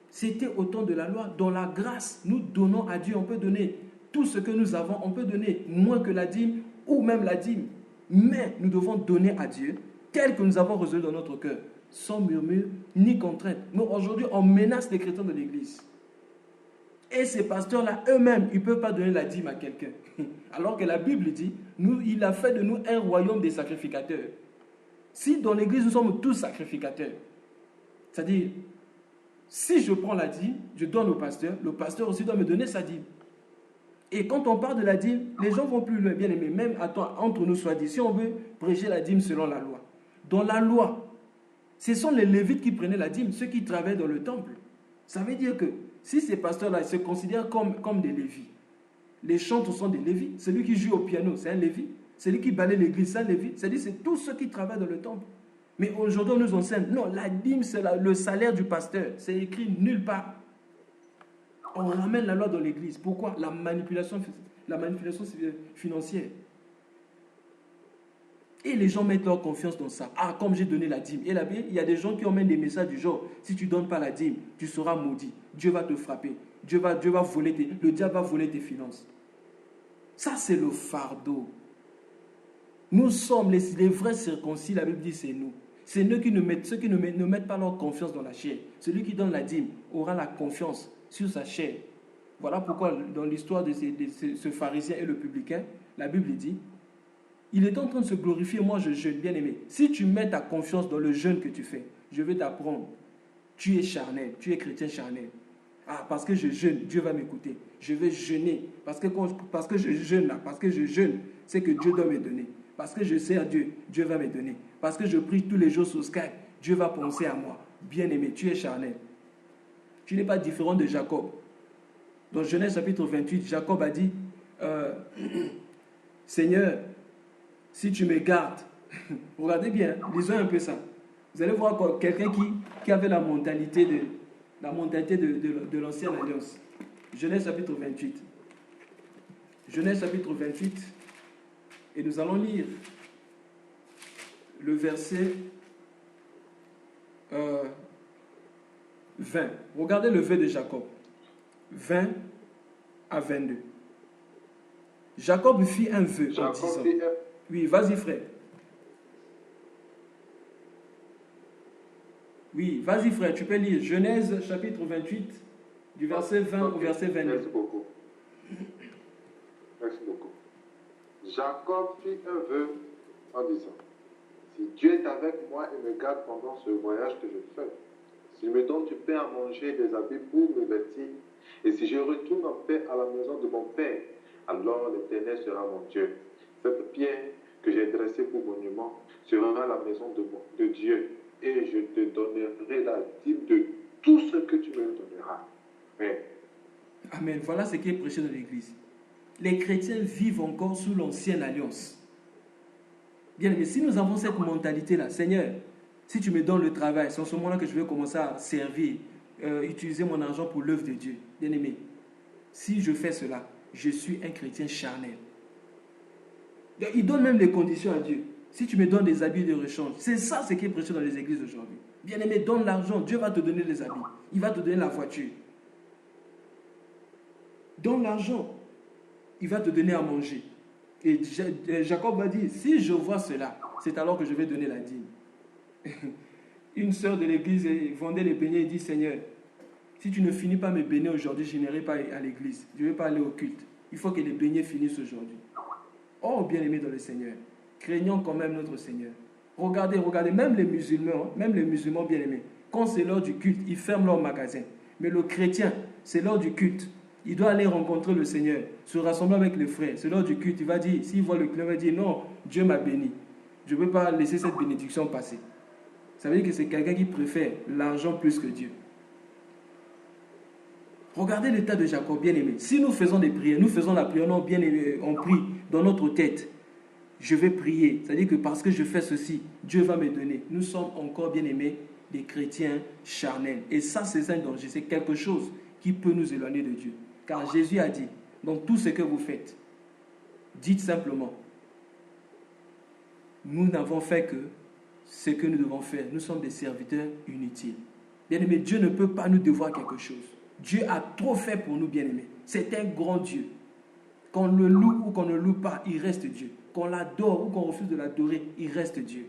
Speaker 3: C'était au temps de la loi. Dans la grâce, nous donnons à Dieu. On peut donner tout ce que nous avons. On peut donner moins que la dîme ou même la dîme. Mais nous devons donner à Dieu tel que nous avons résolu dans notre cœur, sans murmure ni contrainte. Mais aujourd'hui, on menace les chrétiens de l'église. Et ces pasteurs-là, eux-mêmes, ils ne peuvent pas donner la dîme à quelqu'un. Alors que la Bible dit, il a fait de nous un royaume des sacrificateurs. Si dans l'église, nous sommes tous sacrificateurs, c'est-à-dire, si je prends la dîme, je donne au pasteur, le pasteur aussi doit me donner sa dîme. Et quand on parle de la dîme, les gens vont plus loin, bien aimé. Même entre nous soit dit, si on veut prêcher la dîme selon la loi. Dans la loi, ce sont les Lévites qui prenaient la dîme, ceux qui travaillaient dans le temple. Ça veut dire que si ces pasteurs-là se considèrent comme des Lévites, les chantres sont des Lévites, celui qui joue au piano, c'est un Lévite, celui qui balaye l'église, c'est un Lévite, c'est-à-dire c'est tous ceux qui travaillent dans le temple. Mais aujourd'hui, on nous enseigne, non, la dîme, c'est le salaire du pasteur, c'est écrit nulle part. On ramène la loi dans l'église. Pourquoi? La manipulation financière. Et les gens mettent leur confiance dans ça. Ah, comme j'ai donné la dîme. Et là, il y a des gens qui emmènent des messages du genre, si tu ne donnes pas la dîme, tu seras maudit. Dieu va te frapper. Dieu va voler le diable va voler tes finances. Ça, c'est le fardeau. Nous sommes les vrais circoncis, la Bible dit, c'est nous. C'est ceux qui ne mettent pas leur confiance dans la chair. Celui qui donne la dîme aura la confiance sur sa chair. Voilà pourquoi, dans l'histoire de ce pharisien et le publicain, la Bible dit, il est en train de se glorifier, moi je jeûne, bien aimé. Si tu mets ta confiance dans le jeûne que tu fais, je vais t'apprendre. Tu es charnel, tu es chrétien charnel. Ah, parce que je jeûne, Dieu va m'écouter. Je vais jeûner. Parce que je jeûne là, parce que je jeûne, c'est que Dieu doit me donner. Parce que je sers Dieu, Dieu va me donner. Parce que je prie tous les jours sur Skype, Dieu va penser à moi. Bien aimé, tu es charnel. Tu n'es pas différent de Jacob. Dans Genèse chapitre 28, Jacob a dit, Seigneur, si tu me gardes, regardez bien, lisons un peu ça. Vous allez voir quelqu'un qui avait la mentalité de l'ancienne alliance. Genèse chapitre 28. Genèse chapitre 28. Et nous allons lire le verset 20. Regardez le vœu de Jacob. 20 à 22. Jacob fit un vœu en disant... Oui, vas-y frère. Oui, vas-y frère, tu peux lire. Genèse chapitre 28, du verset 20 au verset 22.
Speaker 1: Merci beaucoup. Merci beaucoup. Jacob fit un vœu en disant, si Dieu est avec moi et me garde pendant ce voyage que je fais, s'il me donne du pain à manger et des habits pour me vêtir, et si je retourne en paix à la maison de mon Père, alors l'Éternel sera mon Dieu. Cette pierre que j'ai dressée pour monument sera la maison de Dieu. et je te donnerai la dîme de tout ce que tu me donneras. Mais
Speaker 3: Amen. Voilà ce qui est prêché dans l'Église. Les chrétiens vivent encore sous l'ancienne alliance. Bien, mais si nous avons cette mentalité-là, Seigneur, si tu me donnes le travail, c'est en ce moment-là que je vais commencer à servir, utiliser mon argent pour l'œuvre de Dieu. Bien aimé, si je fais cela, je suis un chrétien charnel. Il donne même les conditions à Dieu. Si tu me donnes des habits de rechange, c'est ça ce qui est prêché dans les églises aujourd'hui. Bien aimé, donne l'argent, Dieu va te donner les habits. Il va te donner la voiture. Donne l'argent, il va te donner à manger. Et Jacob va dire, si je vois cela, c'est alors que je vais donner la dîme. Une sœur de l'église vendait les beignets et dit, Seigneur, si tu ne finis pas mes beignets aujourd'hui, je n'irai pas à l'église. Je ne vais pas aller au culte. Il faut que les beignets finissent aujourd'hui. Oh, bien-aimés dans le Seigneur, craignons quand même notre Seigneur. Regardez, même les musulmans bien-aimés, quand c'est l'heure du culte, ils ferment leur magasin. Mais le chrétien, c'est l'heure du culte. Il doit aller rencontrer le Seigneur, se rassembler avec les frères. C'est l'heure du culte. Il va dire, s'il voit le client, il va dire, non, Dieu m'a béni. Je ne peux pas laisser cette bénédiction passer. Ça veut dire que c'est quelqu'un qui préfère l'argent plus que Dieu. Regardez l'état de Jacob, bien-aimé. Si nous faisons des prières, nous faisons la prière, non, bien-aimé, on prie dans notre tête. Je vais prier. C'est-à-dire que parce que je fais ceci, Dieu va me donner. Nous sommes encore, bien-aimés, des chrétiens charnels. Et ça, c'est un danger. C'est quelque chose qui peut nous éloigner de Dieu. Car Jésus a dit, donc tout ce que vous faites, dites simplement, nous n'avons fait que ce que nous devons faire. Nous sommes des serviteurs inutiles. Bien-aimés, Dieu ne peut pas nous devoir quelque chose. Dieu a trop fait pour nous, bien-aimés. C'est un grand Dieu. Qu'on le loue ou qu'on ne loue pas, il reste Dieu. Qu'on l'adore ou qu'on refuse de l'adorer, il reste Dieu.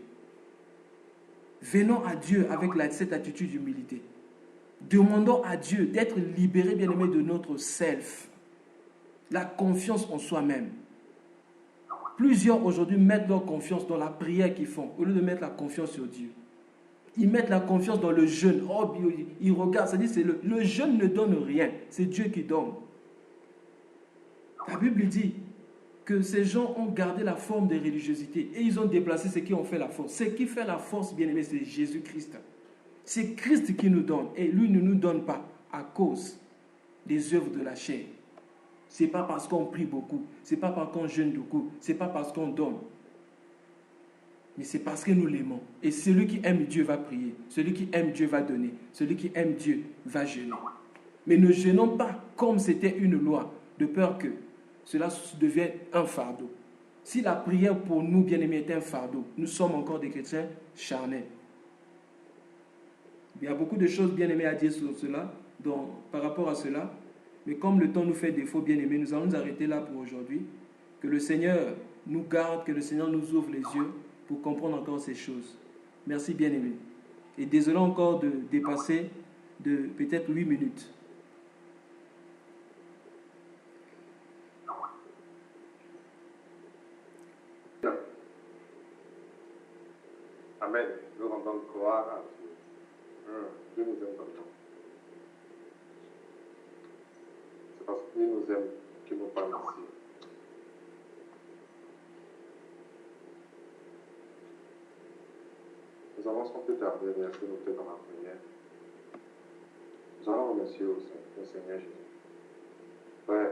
Speaker 3: Venons à Dieu avec cette attitude d'humilité. Demandons à Dieu d'être libérés, bien-aimés, de notre self. La confiance en soi-même. Plusieurs aujourd'hui mettent leur confiance dans la prière qu'ils font, au lieu de mettre la confiance sur Dieu. Ils mettent la confiance dans le jeûne. Oh, ils regardent, c'est-à-dire le jeûne ne donne rien, c'est Dieu qui donne. La Bible dit que ces gens ont gardé la forme de religiosité et ils ont déplacé ce qui ont fait la force. Ce qui fait la force, bien aimé, c'est Jésus-Christ. C'est Christ qui nous donne et lui ne nous donne pas à cause des œuvres de la chair. Ce n'est pas parce qu'on prie beaucoup, ce n'est pas parce qu'on jeûne beaucoup, ce n'est pas parce qu'on donne. Mais c'est parce que nous l'aimons. Et celui qui aime Dieu va prier. Celui qui aime Dieu va donner. Celui qui aime Dieu va jeûner. Mais ne jeûnons pas comme c'était une loi, de peur que cela devienne un fardeau. Si la prière pour nous, bien-aimés, est un fardeau, nous sommes encore des chrétiens charnels. Il y a beaucoup de choses, bien-aimés, à dire sur cela, par rapport à cela. Mais comme le temps nous fait défaut, bien-aimés, nous allons nous arrêter là pour aujourd'hui. Que le Seigneur nous garde, que le Seigneur nous ouvre les yeux pour comprendre encore ces choses. Merci, bien-aimés. Et désolé encore de dépasser de peut-être 8 minutes.
Speaker 1: Amen. Nous rendons gloire à Dieu. Dieu nous aime tellement. C'est parce qu'il nous aime qu'il nous parle ici. Nous allons sans plus tarder verser nos têtes dans la prière. Nous allons remercier le Seigneur Jésus. Père,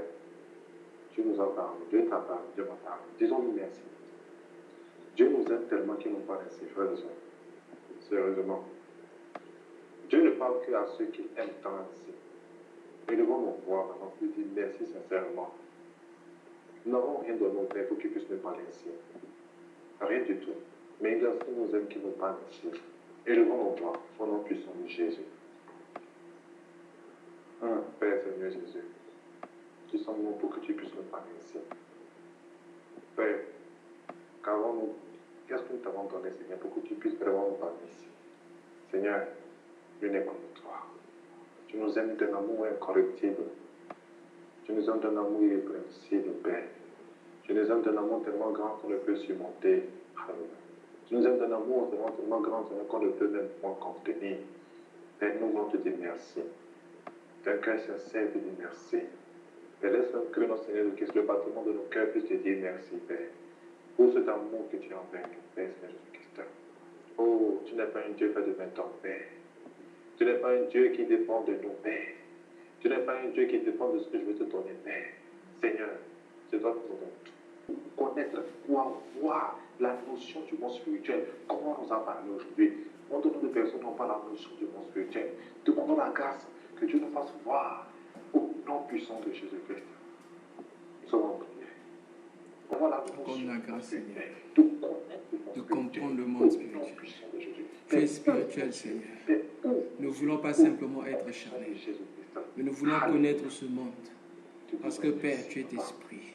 Speaker 1: Dieu nous a parlé, Dieu t'a parlé, Dieu m'a parlé. Disons-lui merci. Dieu nous aime tellement qu'il nous parle ainsi, frères et sœurs. Sérieusement. Dieu ne parle qu'à ceux qui aiment tant ainsi. Nous devons nous voir maintenant lui dire merci sincèrement. Nous n'avons rien donné au Père pour qu'il puisse nous parler ainsi. Rien du tout. Mais il nous aime qu'il nous parle ainsi. Et nous devons nous voir au nom puissant de Jésus. Père Seigneur Jésus, nous sommes nous pour que tu puisses nous parler ainsi. Père, qu'est-ce que nous t'avons donné, Seigneur, pour que tu puisses vraiment nous parler ici? Seigneur, nous n'aimons que toi. Tu nous aimes d'un amour incorruptible. Tu nous aimes d'un amour irrépréhensible, Père. Tu nous aimes d'un amour tellement grand qu'on ne peut surmonter. Tu nous aimes d'un amour tellement grand qu'on ne peut même point contenir. Père, nous voulons te dire merci. D'un cœur sincère, te dire merci. Père, laisse que notre Seigneur, le bâtiment de nos cœurs puisse te dire merci, Père. Pour cet amour que tu as envers nous, Père, Seigneur Jésus-Christ. Oh, tu n'es pas un Dieu fait de 20 ans, Père. Tu n'es pas un Dieu qui dépend de nous, Père. Tu n'es pas un Dieu qui dépend de ce que je vais te donner, Père. Seigneur, c'est toi qui nous donnes tout. Connaître, pour avoir la notion du monde spirituel, comment on nous a parlé aujourd'hui. Mon nombre de personnes n'ont pas la notion du monde spirituel. Demandons la grâce que Dieu nous fasse voir au nom puissant de Jésus-Christ. Nous sommes en prière. Comment la notion
Speaker 3: la grâce, Seigneur,
Speaker 1: de connaître le monde
Speaker 3: de
Speaker 1: spirituel,
Speaker 3: comprendre le monde spirituel. Tu es spirituel, Seigneur. Nous ne voulons pas simplement être charnels, mais nous voulons connaître ce monde. Parce que Père, tu es esprit.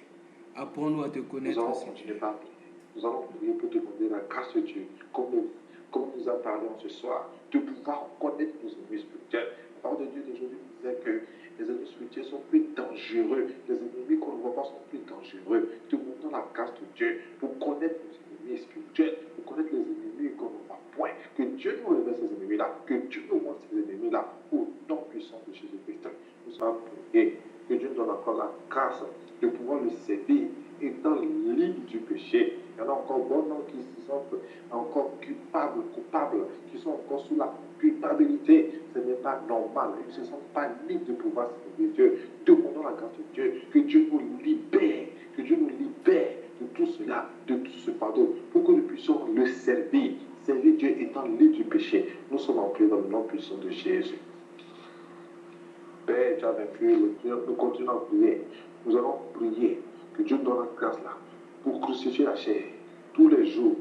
Speaker 3: Apprends-nous à te connaître,
Speaker 1: Nous allons
Speaker 3: Seigneur.
Speaker 1: continuer par prier. Nous allons prier pour demander la grâce de Dieu, comme nous en parlons ce soir, de pouvoir connaître nos ennemis spirituels. La parole de Dieu d'aujourd'hui nous disait que les ennemis spirituels sont plus dangereux. Les ennemis qu'on ne voit pas sont plus dangereux. Demandons la grâce de Dieu pour connaître nos ennemis spirituels, pour connaître les ennemis qu'on ne voit point. Que Dieu nous révèle ces ennemis-là, que Dieu nous montre ces ennemis-là, au nom puissant de Jésus-Christ. Nous allons prier. Que Dieu nous donne encore la grâce de pouvoir le servir étant libre du péché. Il y en a encore bon nombre qui se sentent encore coupables, qui sont encore sous la culpabilité. Ce n'est pas normal. Ils ne se sentent pas libres de pouvoir servir Dieu. Demandons la grâce de Dieu, que Dieu nous libère, que Dieu nous libère de tout cela, de tout ce fardeau, pour que nous puissions le servir. Servir Dieu étant libre du péché. Nous sommes en prière dans le nom puissant de Jésus. Père, tu as vaincu, nous continuons à prier. Nous allons prier que Dieu nous donne la grâce là pour crucifier la chair tous les jours.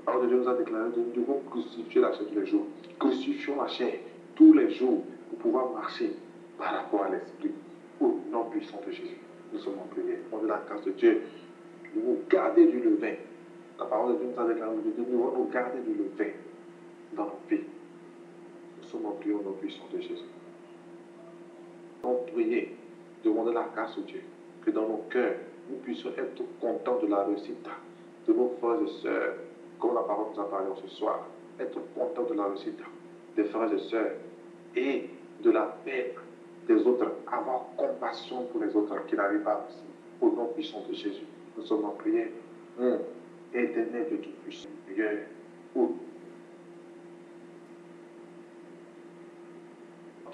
Speaker 1: Alors que Dieu nous a déclaré que nous devons crucifier la chair tous les jours. Crucifions la chair tous les jours pour pouvoir marcher par rapport à l'esprit. Au nom puissant de Jésus, nous sommes en prière. Demandez la grâce de Dieu de nous garder du levain. La parole de Dieu nous a déclaré que nous devons nous garder du levain dans nos vies. Nous sommes en prière au nom puissant de Jésus. Prier, demander la grâce de Dieu, que dans nos cœurs, nous puissions être contents de la réussite de nos frères et sœurs, comme la parole nous a parlé ce soir, être contents de la réussite des frères et sœurs et de la paix des autres, avoir compassion pour les autres qui n'arrivent pas aussi, au nom puissant de Jésus. Nous sommes en prière. Éternel de Tout-Puissant, prière.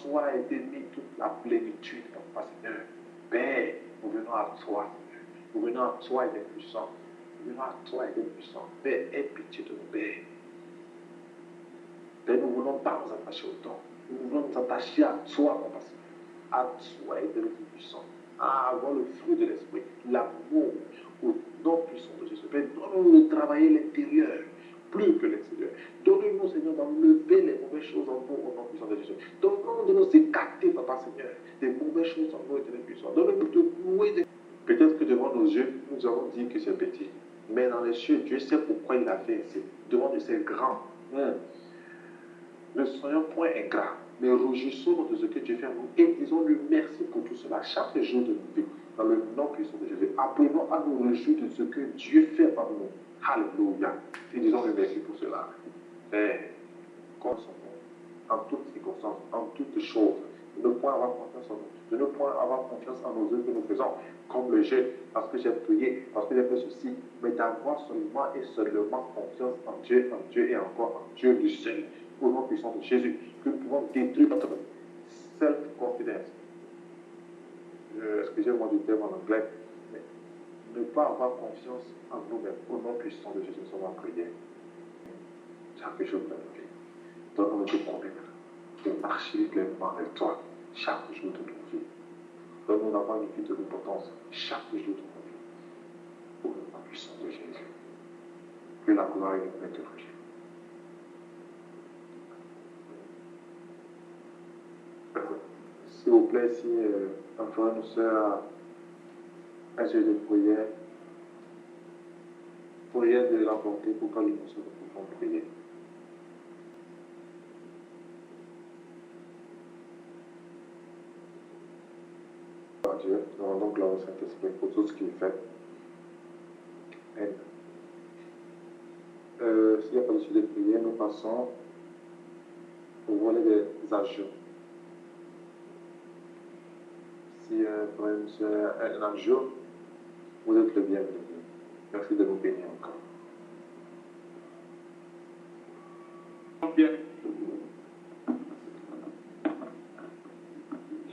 Speaker 1: Toi a été mis toute la plénitude, Papa Seigneur. Père, nous venons à toi, Seigneur. Nous venons à toi, et puissant. Nous venons à toi, et puissant. Père, aie pitié de nous, Père. Père, nous ne voulons pas nous attacher au temps. Nous voulons nous attacher à toi, Papa Seigneur. À toi, et puissant. À avoir le fruit de l'esprit, l'amour, au nom puissant de Jésus. Père, donne-nous de travailler l'intérieur plus que l'extérieur. Donne-nous, Seigneur, d'enlever les mauvaises choses en nous au nom puissant de Jésus. Donne-nous de nous écarter, Papa Seigneur, des mauvaises choses en nous, éternel puissant. Donne-nous de louer. Peut-être que devant nos yeux, nous avons dit que c'est petit. Mais dans les cieux, Dieu sait pourquoi il a fait ainsi. Devant Dieu, c'est grand. Ne soyons point ingrats, mais rougissons de ce que Dieu fait à nous et disons-lui merci pour tout cela chaque jour de notre vie. Dans le nom puissant de Jésus, apprenons à nous réjouir de ce que Dieu fait par nous. Alléluia. Et disons-lui merci pour cela. Père, comme son nom, en toutes circonstances, en toutes choses, de ne point avoir confiance en nous, de ne point avoir confiance en nos œuvres que nous faisons, comme le jeu, parce que j'ai prié, parce que j'ai fait ceci, mais d'avoir seulement et seulement confiance en Dieu et encore en Dieu du seul. Au nom puissant de Jésus, que nous pouvons détruire notre self-confidence. Excusez-moi du terme en anglais, mais ne pas avoir confiance en nous-mêmes. Au nom puissant de Jésus, nous sommes en prière. Chaque jour de notre vie, donne-nous de convaincre, de marcher pleinement avec toi chaque jour de notre vie. Donne-nous d'avoir une vie de repentance chaque jour de notre vie. Au nom puissant de Jésus, que la gloire et l'honneur te reviennent. S'il vous plaît, si un frère ou soeur a un sujet de prière, de l'emporter pour que nous pouvons prier. Dieu, nous rendons gloire au Saint-Esprit pour tout ce qu'il fait. S'il n'y a pas de sujet de prière, nous passons au volet des ajouts. Si un ajout, vous êtes le bienvenu. Merci de nous bénir encore.
Speaker 2: bien.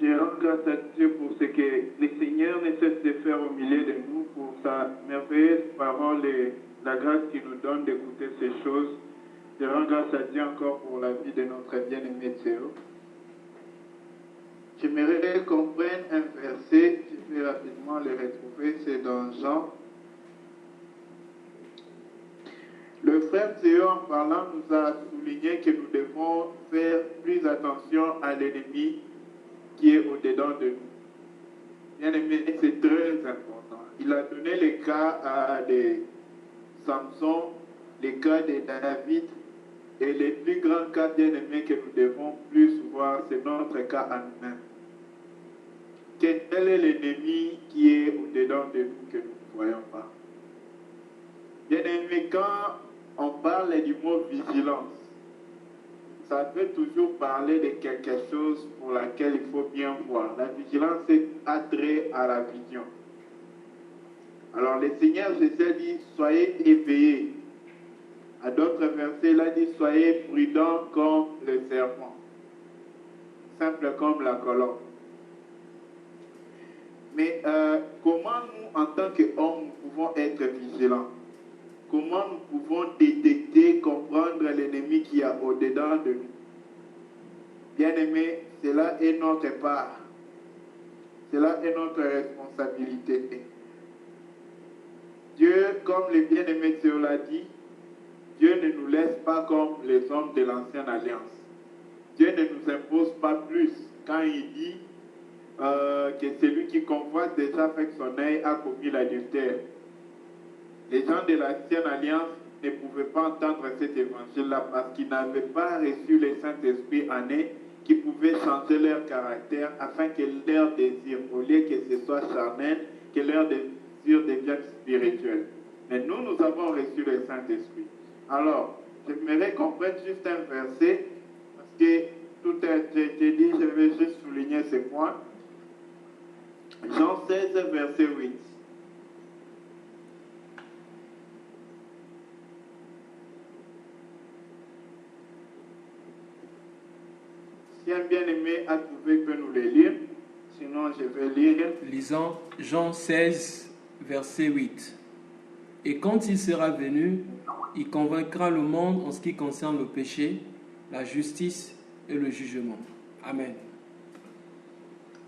Speaker 2: Je rends grâce à Dieu pour ce que le Seigneur ne cesse de faire au milieu de nous, pour sa merveilleuse parole et la grâce qu'il nous donne d'écouter ces choses. Je rends grâce à Dieu encore pour la vie de notre bien-aimé Théo. J'aimerais qu'on prenne un verset, je vais rapidement le retrouver, c'est dans Jean. Le frère Théo, en parlant, nous a souligné que nous devons faire plus attention à l'ennemi qui est au-dedans de nous. Bien aimé, c'est très important. Il a donné les cas de Samson, les cas de David, et les plus grands cas bien aimés que nous devons plus voir, c'est notre cas à nous-mêmes. Quel est l'ennemi qui est au-dedans de nous que nous ne voyons pas? Bien aimé, quand on parle du mot vigilance, ça veut toujours parler de quelque chose pour laquelle il faut bien voir. La vigilance a trait à la vision. Alors le Seigneur Jésus dit, soyez éveillés. À d'autres versets, il a dit, soyez prudents comme le serpent, simple comme la colombe. Mais comment nous, en tant qu'hommes, nous pouvons être vigilants? Comment nous pouvons détecter, comprendre l'ennemi qui est au-dedans de nous? Bien-aimés, cela est notre part. Cela est notre responsabilité. Dieu, comme le bien-aimé Théo l'a dit, Dieu ne nous laisse pas comme les hommes de l'ancienne alliance. Dieu ne nous impose pas plus quand il dit que celui qui convoite déjà avec son œil a commis l'adultère. Les gens de l'ancienne alliance ne pouvaient pas entendre cet évangile-là parce qu'ils n'avaient pas reçu le Saint-Esprit en eux qui pouvait changer leur caractère afin que leur désir, au lieu que ce soit charnel, que leur désir devienne spirituel. Mais nous, nous avons reçu le Saint-Esprit. Alors, j'aimerais qu'on prenne juste un verset parce que tout a été dit, je vais juste souligner ce point. Jean 16, verset 8. Si un bien-aimé a trouvé, peut nous le lire. Sinon, je vais lire.
Speaker 3: Lisons Jean 16, verset 8. Et quand il sera venu, il convaincra le monde en ce qui concerne le péché, la justice et le jugement. Amen.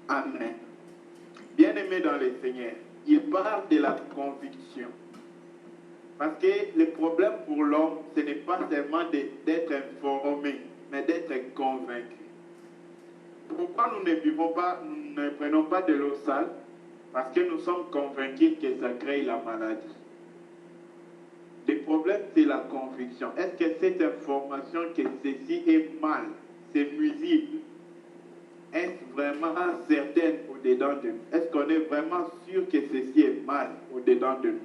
Speaker 2: Amen. Bien-aimé dans le Seigneur, il parle de la conviction. Parce que le problème pour l'homme, ce n'est pas seulement d'être informé, mais d'être convaincu. Pourquoi nous ne vivons pas, nous ne prenons pas de l'eau sale? Parce que nous sommes convaincus que ça crée la maladie. Le problème, c'est la conviction. Est-ce que cette information que ceci est mal, c'est nuisible, est-ce vraiment certaine au-dedans de nous? Est-ce qu'on est vraiment sûr que ceci est mal au-dedans de nous?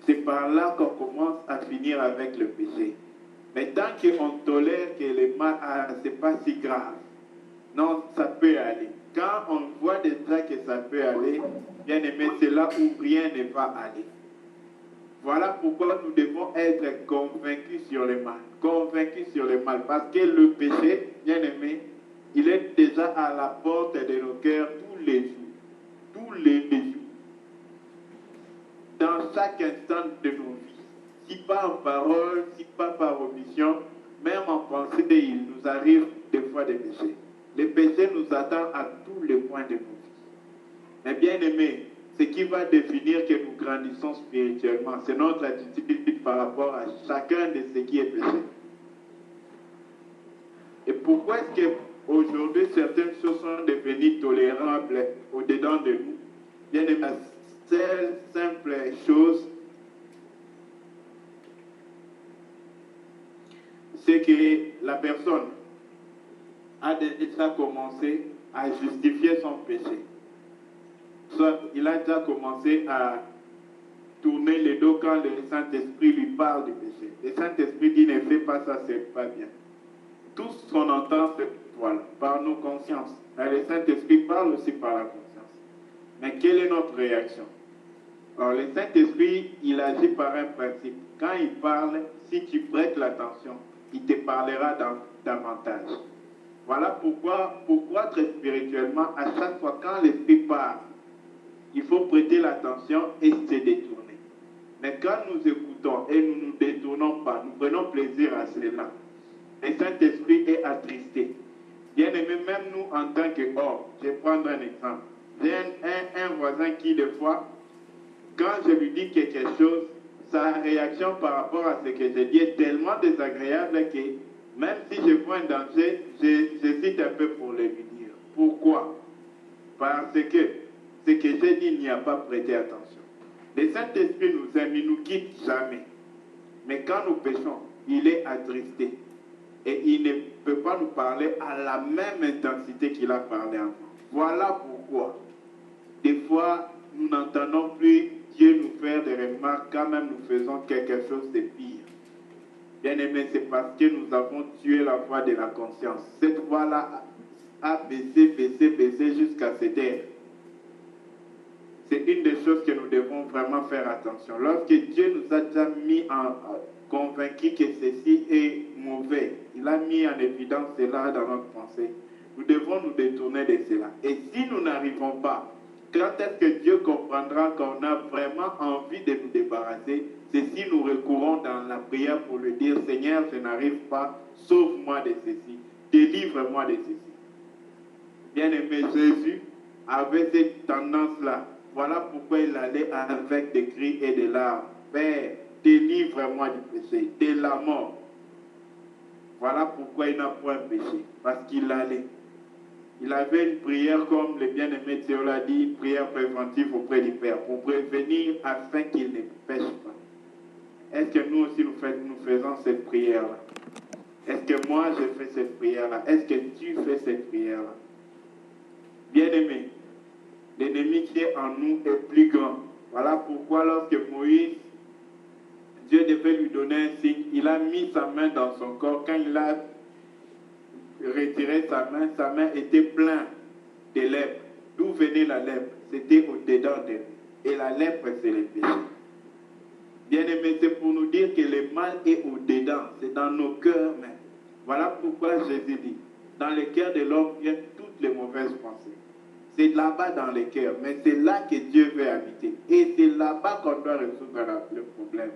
Speaker 2: C'est par là qu'on commence à finir avec le péché. Mais tant qu'on tolère que le mal, c'est pas si grave. Non, ça peut aller. Quand on voit déjà que ça peut aller, bien aimé, c'est là où rien ne va aller. Voilà pourquoi nous devons être convaincus sur le mal. Convaincus sur le mal. Parce que le péché, bien aimé, il est déjà à la porte de nos cœurs tous les jours. Tous les jours. Dans chaque instant de nos vies. Si pas en parole, si pas par omission, même en pensée, il nous arrive des fois des péchés. Les péchés nous attendent à tous les points de nos vies. Mais bien aimé, ce qui va définir que nous grandissons spirituellement, c'est notre attitude par rapport à chacun de ce qui est péché. Et pourquoi est-ce qu'aujourd'hui certaines choses sont devenues tolérables au-dedans de nous? Bien aimé, la seule simple chose, c'est que la personne a déjà commencé à justifier son péché. Soit il a déjà commencé à tourner le dos quand le Saint-Esprit lui parle du péché. Le Saint-Esprit dit ne fais pas ça, c'est pas bien. Tout ce qu'on entend, c'est voilà, par nos consciences. Mais le Saint-Esprit parle aussi par la conscience. Mais quelle est notre réaction? Alors le Saint-Esprit, il agit par un principe. Quand il parle, si tu prêtes l'attention, il te parlera davantage. Voilà pourquoi, pour croître spirituellement, à chaque fois quand l'Esprit parle, il faut prêter l'attention et se détourner. Mais quand nous écoutons et nous ne nous détournons pas, nous prenons plaisir à cela. Le Saint-Esprit est attristé. Bien aimé, même nous en tant qu'hommes, je vais prendre un exemple. J'ai un voisin qui, des fois, quand je lui dis quelque chose, sa réaction par rapport à ce que je dis est tellement désagréable que même si je vois un danger, j'hésite un peu pour le lui dire. Pourquoi? Parce que ce que j'ai dit, il n'y a pas prêté attention. Le Saint-Esprit nous aime, il ne nous quitte jamais. Mais quand nous péchons, il est attristé. Et il ne peut pas nous parler à la même intensité qu'il a parlé avant. Voilà pourquoi, des fois, nous n'entendons plus Dieu nous faire des remarques quand même nous faisons quelque chose de pire. Bien aimé, c'est parce que nous avons tué la voix de la conscience. Cette voix-là a baissé jusqu'à se taire. C'est une des choses que nous devons vraiment faire attention. Lorsque Dieu nous a déjà mis convaincu que ceci est mauvais, il a mis en évidence cela dans notre pensée, nous devons nous détourner de cela. Et si nous n'arrivons pas, quand est-ce que Dieu comprendra qu'on a vraiment envie de nous débarrasser? C'est si nous recourons dans la prière pour lui dire, Seigneur, je n'arrive pas, sauve-moi de ceci, délivre-moi de ceci. Bien-aimé, Jésus avait cette tendance-là. Voilà pourquoi il allait avec des cris et des larmes. Père, délivre-moi du péché, de la mort. Voilà pourquoi il n'a point péché, parce qu'il allait. Il avait une prière, comme le bien-aimé Théo l'a dit, une prière préventive auprès du Père, pour prévenir afin qu'il ne pêche pas. Est-ce que nous aussi nous faisons cette prière-là? Est-ce que moi je fais cette prière-là? Est-ce que tu fais cette prière-là? Bien-aimé, l'ennemi qui est en nous est plus grand. Voilà pourquoi lorsque Moïse, Dieu devait lui donner un signe, il a mis sa main dans son corps. Quand il a retiré sa main était pleine de lèpre. D'où venait la lèpre? C'était au-dedans de nous. Et la lèpre, c'est le péché. Bien-aimé, c'est pour nous dire que le mal est au-dedans, c'est dans nos cœurs même. Voilà pourquoi Jésus dit, dans le cœur de l'homme viennent toutes les mauvaises pensées. C'est là-bas dans le cœur, mais c'est là que Dieu veut habiter. Et c'est là-bas qu'on doit résoudre le problème.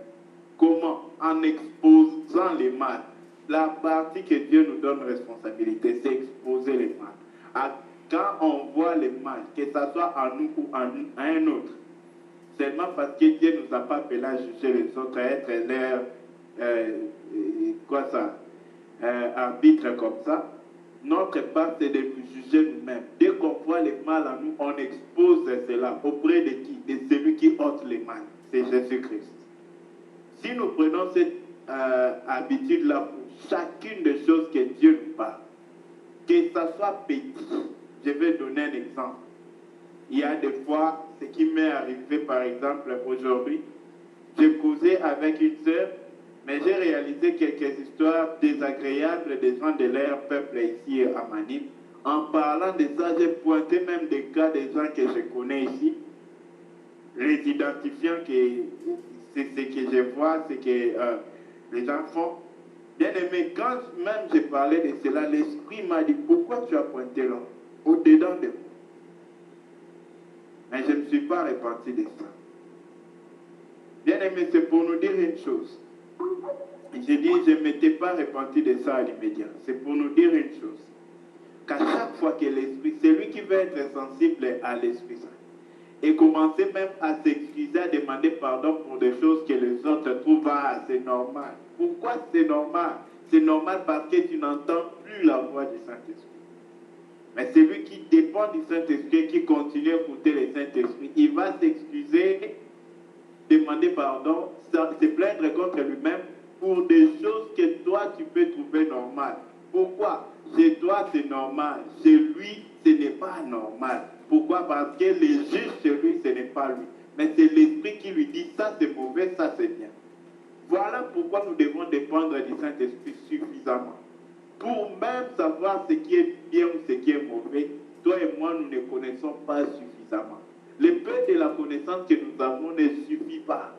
Speaker 2: Comment? En exposant les mal. La partie que Dieu nous donne responsabilité, c'est exposer les mal. Quand on voit les mal, que ce soit en nous ou à un autre, seulement parce que Dieu ne nous a pas appelés à juger les autres, à être leur arbitre comme ça. Notre part, c'est de nous juger nous-mêmes. Dès qu'on voit les mal en nous, on expose cela auprès de qui? De celui qui ôte les mal. C'est Jésus-Christ. Si nous prenons cette habitude-là pour chacune des choses que Dieu nous parle, que ça soit petit, je vais donner un exemple. Il y a des fois, ce qui m'est arrivé par exemple aujourd'hui, j'ai causé avec une sœur, mais j'ai réalisé quelques histoires désagréables des gens de leur peuple ici à Manille. En parlant de ça, j'ai pointé même des cas des gens que je connais ici, les identifiant que c'est ce que je vois, ce que les gens font. Bien aimé, quand même j'ai parlé de cela, l'Esprit m'a dit, pourquoi tu as pointé là, au-dedans de moi? Mais je ne me suis pas repenti de ça. Bien aimé, c'est pour nous dire une chose. J'ai dit, je ne m'étais pas repenti de ça à l'immédiat. C'est pour nous dire une chose. Qu'à chaque fois que l'Esprit, c'est lui qui veut être sensible à l'Esprit Saint. Et commencer même à s'excuser, à demander pardon pour des choses que les autres trouvent c'est normal. Pourquoi c'est normal? C'est normal parce que tu n'entends plus la voix du Saint-Esprit. Mais celui qui dépend du Saint-Esprit, qui continue à écouter le Saint-Esprit, il va s'excuser, demander pardon, se plaindre contre lui-même pour des choses que toi tu peux trouver normales. Pourquoi? Chez toi c'est normal, chez lui ce n'est pas normal. Pourquoi? Parce que le juge chez lui ce n'est pas lui. Mais c'est l'Esprit qui lui dit ça c'est mauvais, ça c'est bien. Voilà pourquoi nous devons dépendre du Saint-Esprit suffisamment. Pour même savoir ce qui est bien ou ce qui est mauvais, toi et moi nous ne connaissons pas suffisamment. Le peu de la connaissance que nous avons ne suffit pas.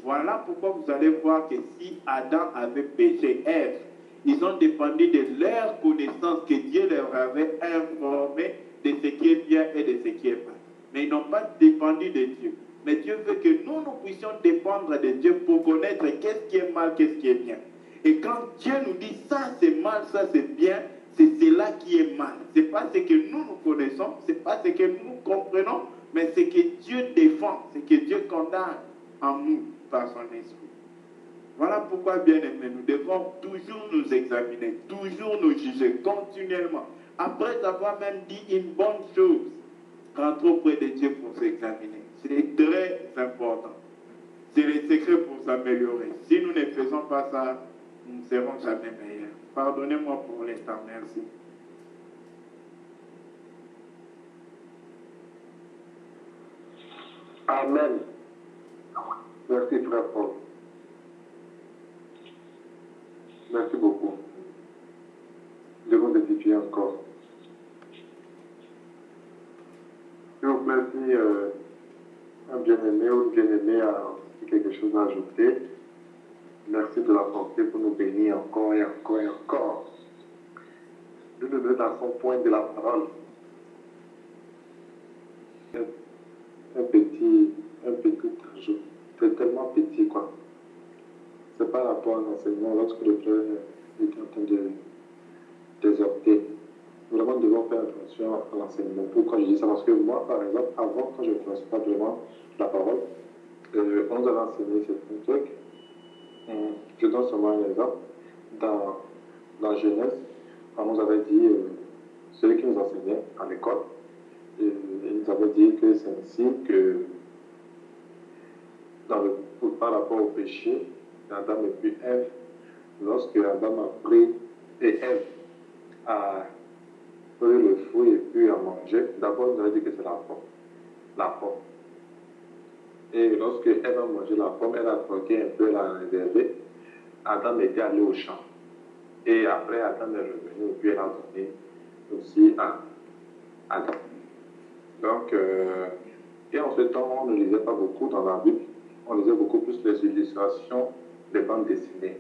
Speaker 2: Voilà pourquoi vous allez voir que si Adam avait péché, Ève, ils ont dépendu de leur connaissance que Dieu leur avait informé de ce qui est bien et de ce qui est mal. Mais ils n'ont pas dépendu de Dieu. Mais Dieu veut que nous puissions dépendre de Dieu pour connaître qu'est-ce qui est mal, qu'est-ce qui est bien. Et quand Dieu nous dit ça c'est mal, ça c'est bien, c'est cela qui est mal. Ce n'est pas ce que nous connaissons, ce n'est pas ce que nous comprenons, mais ce que Dieu défend, ce que Dieu condamne en nous par son esprit. Voilà pourquoi, bien aimés, nous devons toujours nous examiner, toujours nous juger continuellement. Après avoir même dit une bonne chose, rentrer auprès de Dieu pour s'examiner. C'est très important. C'est le secret pour s'améliorer. Si nous ne faisons pas ça, nous ne serons jamais meilleurs. Pardonnez-moi pour l'instant. Merci.
Speaker 1: Amen. Merci, frère Paul. Merci beaucoup. Je vous édifier encore. S'il vous plaît, si un bien-aimé ou une bien-aimée a quelque chose à ajouter, merci de l'apporter pour nous bénir encore et encore et encore. Nous nous mettons à son point de la parole. Un petit ajout. C'est tellement petit, quoi. C'est par rapport à l'enseignement, lorsque le frère est en train d'exhorter. Vraiment, nous devons faire attention à l'enseignement. Pourquoi je dis ça? Parce que moi, par exemple, avant, quand je ne connaissais pas vraiment la parole, on nous avait enseigné certains trucs. Je donne seulement un exemple. Dans Genèse, on nous avait dit, celui qui nous enseignait à l'école, il nous avait dit que c'est ainsi que, par rapport au péché d'Adam et puis Ève, lorsque Adam a pris et Ève a pris le fruit et puis a mangé, d'abord il avait dit que c'est la pomme. La pomme. Et lorsque Ève a mangé la pomme, elle a troqué un peu, elle a réservé. Adam était allé au champ. Et après, Adam est revenu et puis elle a donné aussi à Adam. Donc, et en ce temps, on ne lisait pas beaucoup dans la Bible. On lisait beaucoup plus les illustrations des bandes dessinées.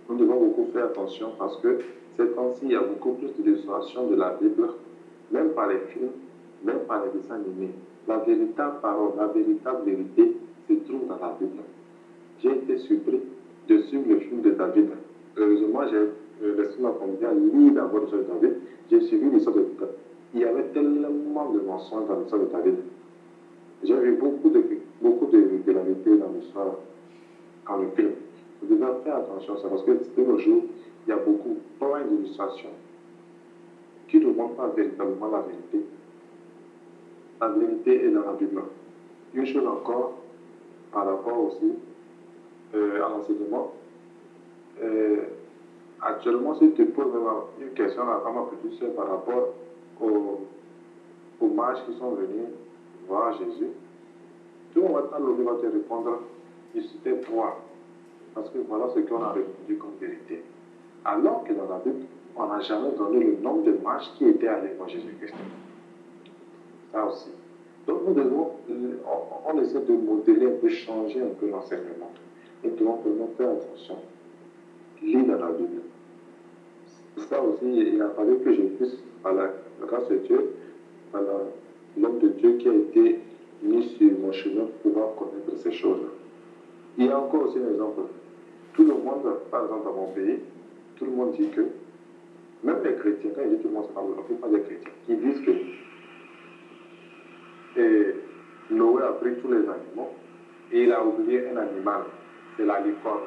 Speaker 1: Nous devons beaucoup faire attention parce que ces temps-ci, il y a beaucoup plus d'illustrations de la Bible, même par les films, même par les dessins animés. La véritable parole, la véritable vérité se trouve dans la Bible. J'ai été surpris de suivre le film de David. Heureusement, j'ai laissé ma famille lire d'abord l'histoire de David. J'ai suivi l'histoire de David. Il y avait tellement de mensonges dans l'histoire de David. J'ai vu beaucoup de vérité dans l'histoire, dans le film. Vous devez faire attention à ça parce que de nos jours, il y a plein d'illustrations qui ne montrent pas véritablement la vérité. La vérité est dans la Bible. Une chose encore, par rapport aussi à l'enseignement, actuellement, si tu poses une question à ma petite soeur par rapport aux mages qui sont venus voir Jésus, tout le monde va te répondre, il c'était toi. Parce que voilà ce qu'on a répondu comme vérité. Alors que dans la Bible, on n'a jamais donné le nombre de mages qui étaient allés voir Jésus-Christ. Ça aussi. Donc nous devons, on essaie de modeler un peu, changer un peu l'enseignement. Nous devons vraiment faire attention. Lire dans la Bible. Ça aussi, il a fallu que je puisse, par la grâce de Dieu, par l'homme de Dieu qui a été mis sur mon chemin pour pouvoir connaître ces choses-là. Il y a encore aussi un exemple. Tout le monde, par exemple dans mon pays, tout le monde dit que, même les chrétiens, quand ils disent tout le monde, c'est la plupart des chrétiens, ils disent que Noé a pris tous les animaux et il a oublié un animal, c'est la licorne.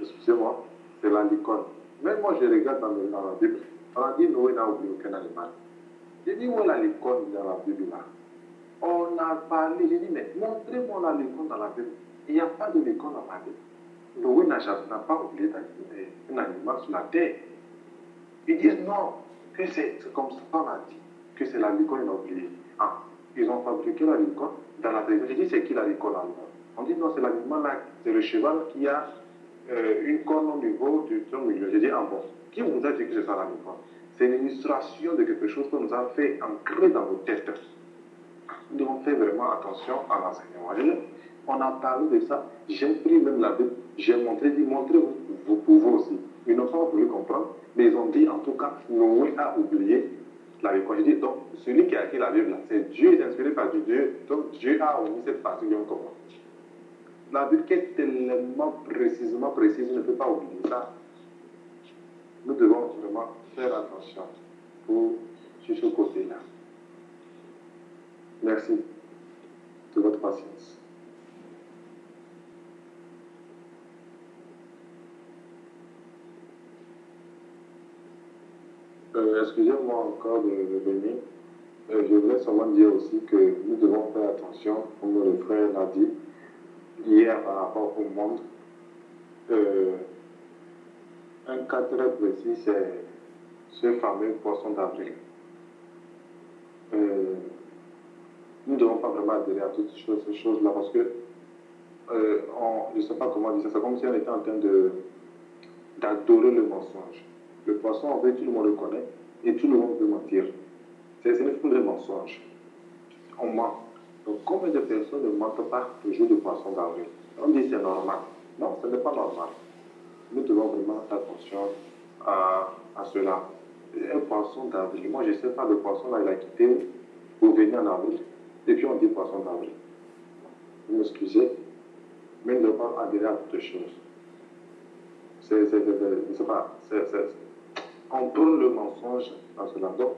Speaker 1: Excusez-moi, c'est la licorne. Même moi, je regarde dans la Bible, on a dit Noé n'a oublié aucun animal. J'ai dit, où est la licorne dans la Bible là? On a parlé, j'ai dit, mais montrez-moi la licorne dans la Bible. Il n'y a pas de licorne dans la Bible. Noé n'a pas oublié un animal sur la terre. Ils disent non, que c'est comme ça qu'on a dit, que c'est la licorne qu'ils ont oublié. Ah, ils ont fabriqué la licorne dans la télévision. J'ai dit, c'est qui la licorne là? On dit non, c'est l'animal là, c'est le cheval qui a une corne au niveau du tronc milieu. J'ai dit, ah bon, qui vous a dit que c'est ça la licorne?
Speaker 4: C'est l'illustration de quelque chose que nous avons fait ancrer dans nos têtes. Nous devons faire vraiment attention à l'enseignement. On a parlé de ça, j'ai pris même la Bible, j'ai montré, dit, montrez-vous, vous pouvez aussi. Ils n'ont pas voulu comprendre, mais ils ont dit, en tout cas, Noé a oublié la Bible. Quand je dis, donc, celui qui a écrit la Bible, c'est Dieu, est inspiré par Dieu, donc Dieu a omis cette partie bien comment. La Bible qui est tellement précisément précise, on ne peut pas oublier ça. Nous devons vraiment faire attention sur ce côté-là. Merci de votre patience. Excusez-moi encore de venir. Je voulais seulement dire aussi que nous devons faire attention, comme le frère l'a dit hier par rapport au monde. Un cas très précis, c'est ce fameux poisson d'avril. Nous ne devons pas vraiment adhérer à toutes ces choses-là parce que je ne sais pas comment dire ça, c'est comme si on était en train d'adorer le mensonge. Le poisson, en fait, tout le monde le connaît et tout le monde peut mentir. C'est une forme de mensonge. On ment. Donc, combien de personnes ne mentent pas le jour du poisson d'avril? On dit c'est normal. Non, ce n'est pas normal. Nous devons vraiment faire attention à cela. Un poisson d'avril, moi je ne sais pas, le poisson là, il a quitté pour venir en avril. Et puis on dit poisson d'avril. Vous m'excusez, mais ne pas adhérer à toutes choses. Je ne sais pas, on prend le mensonge dans cela. Donc,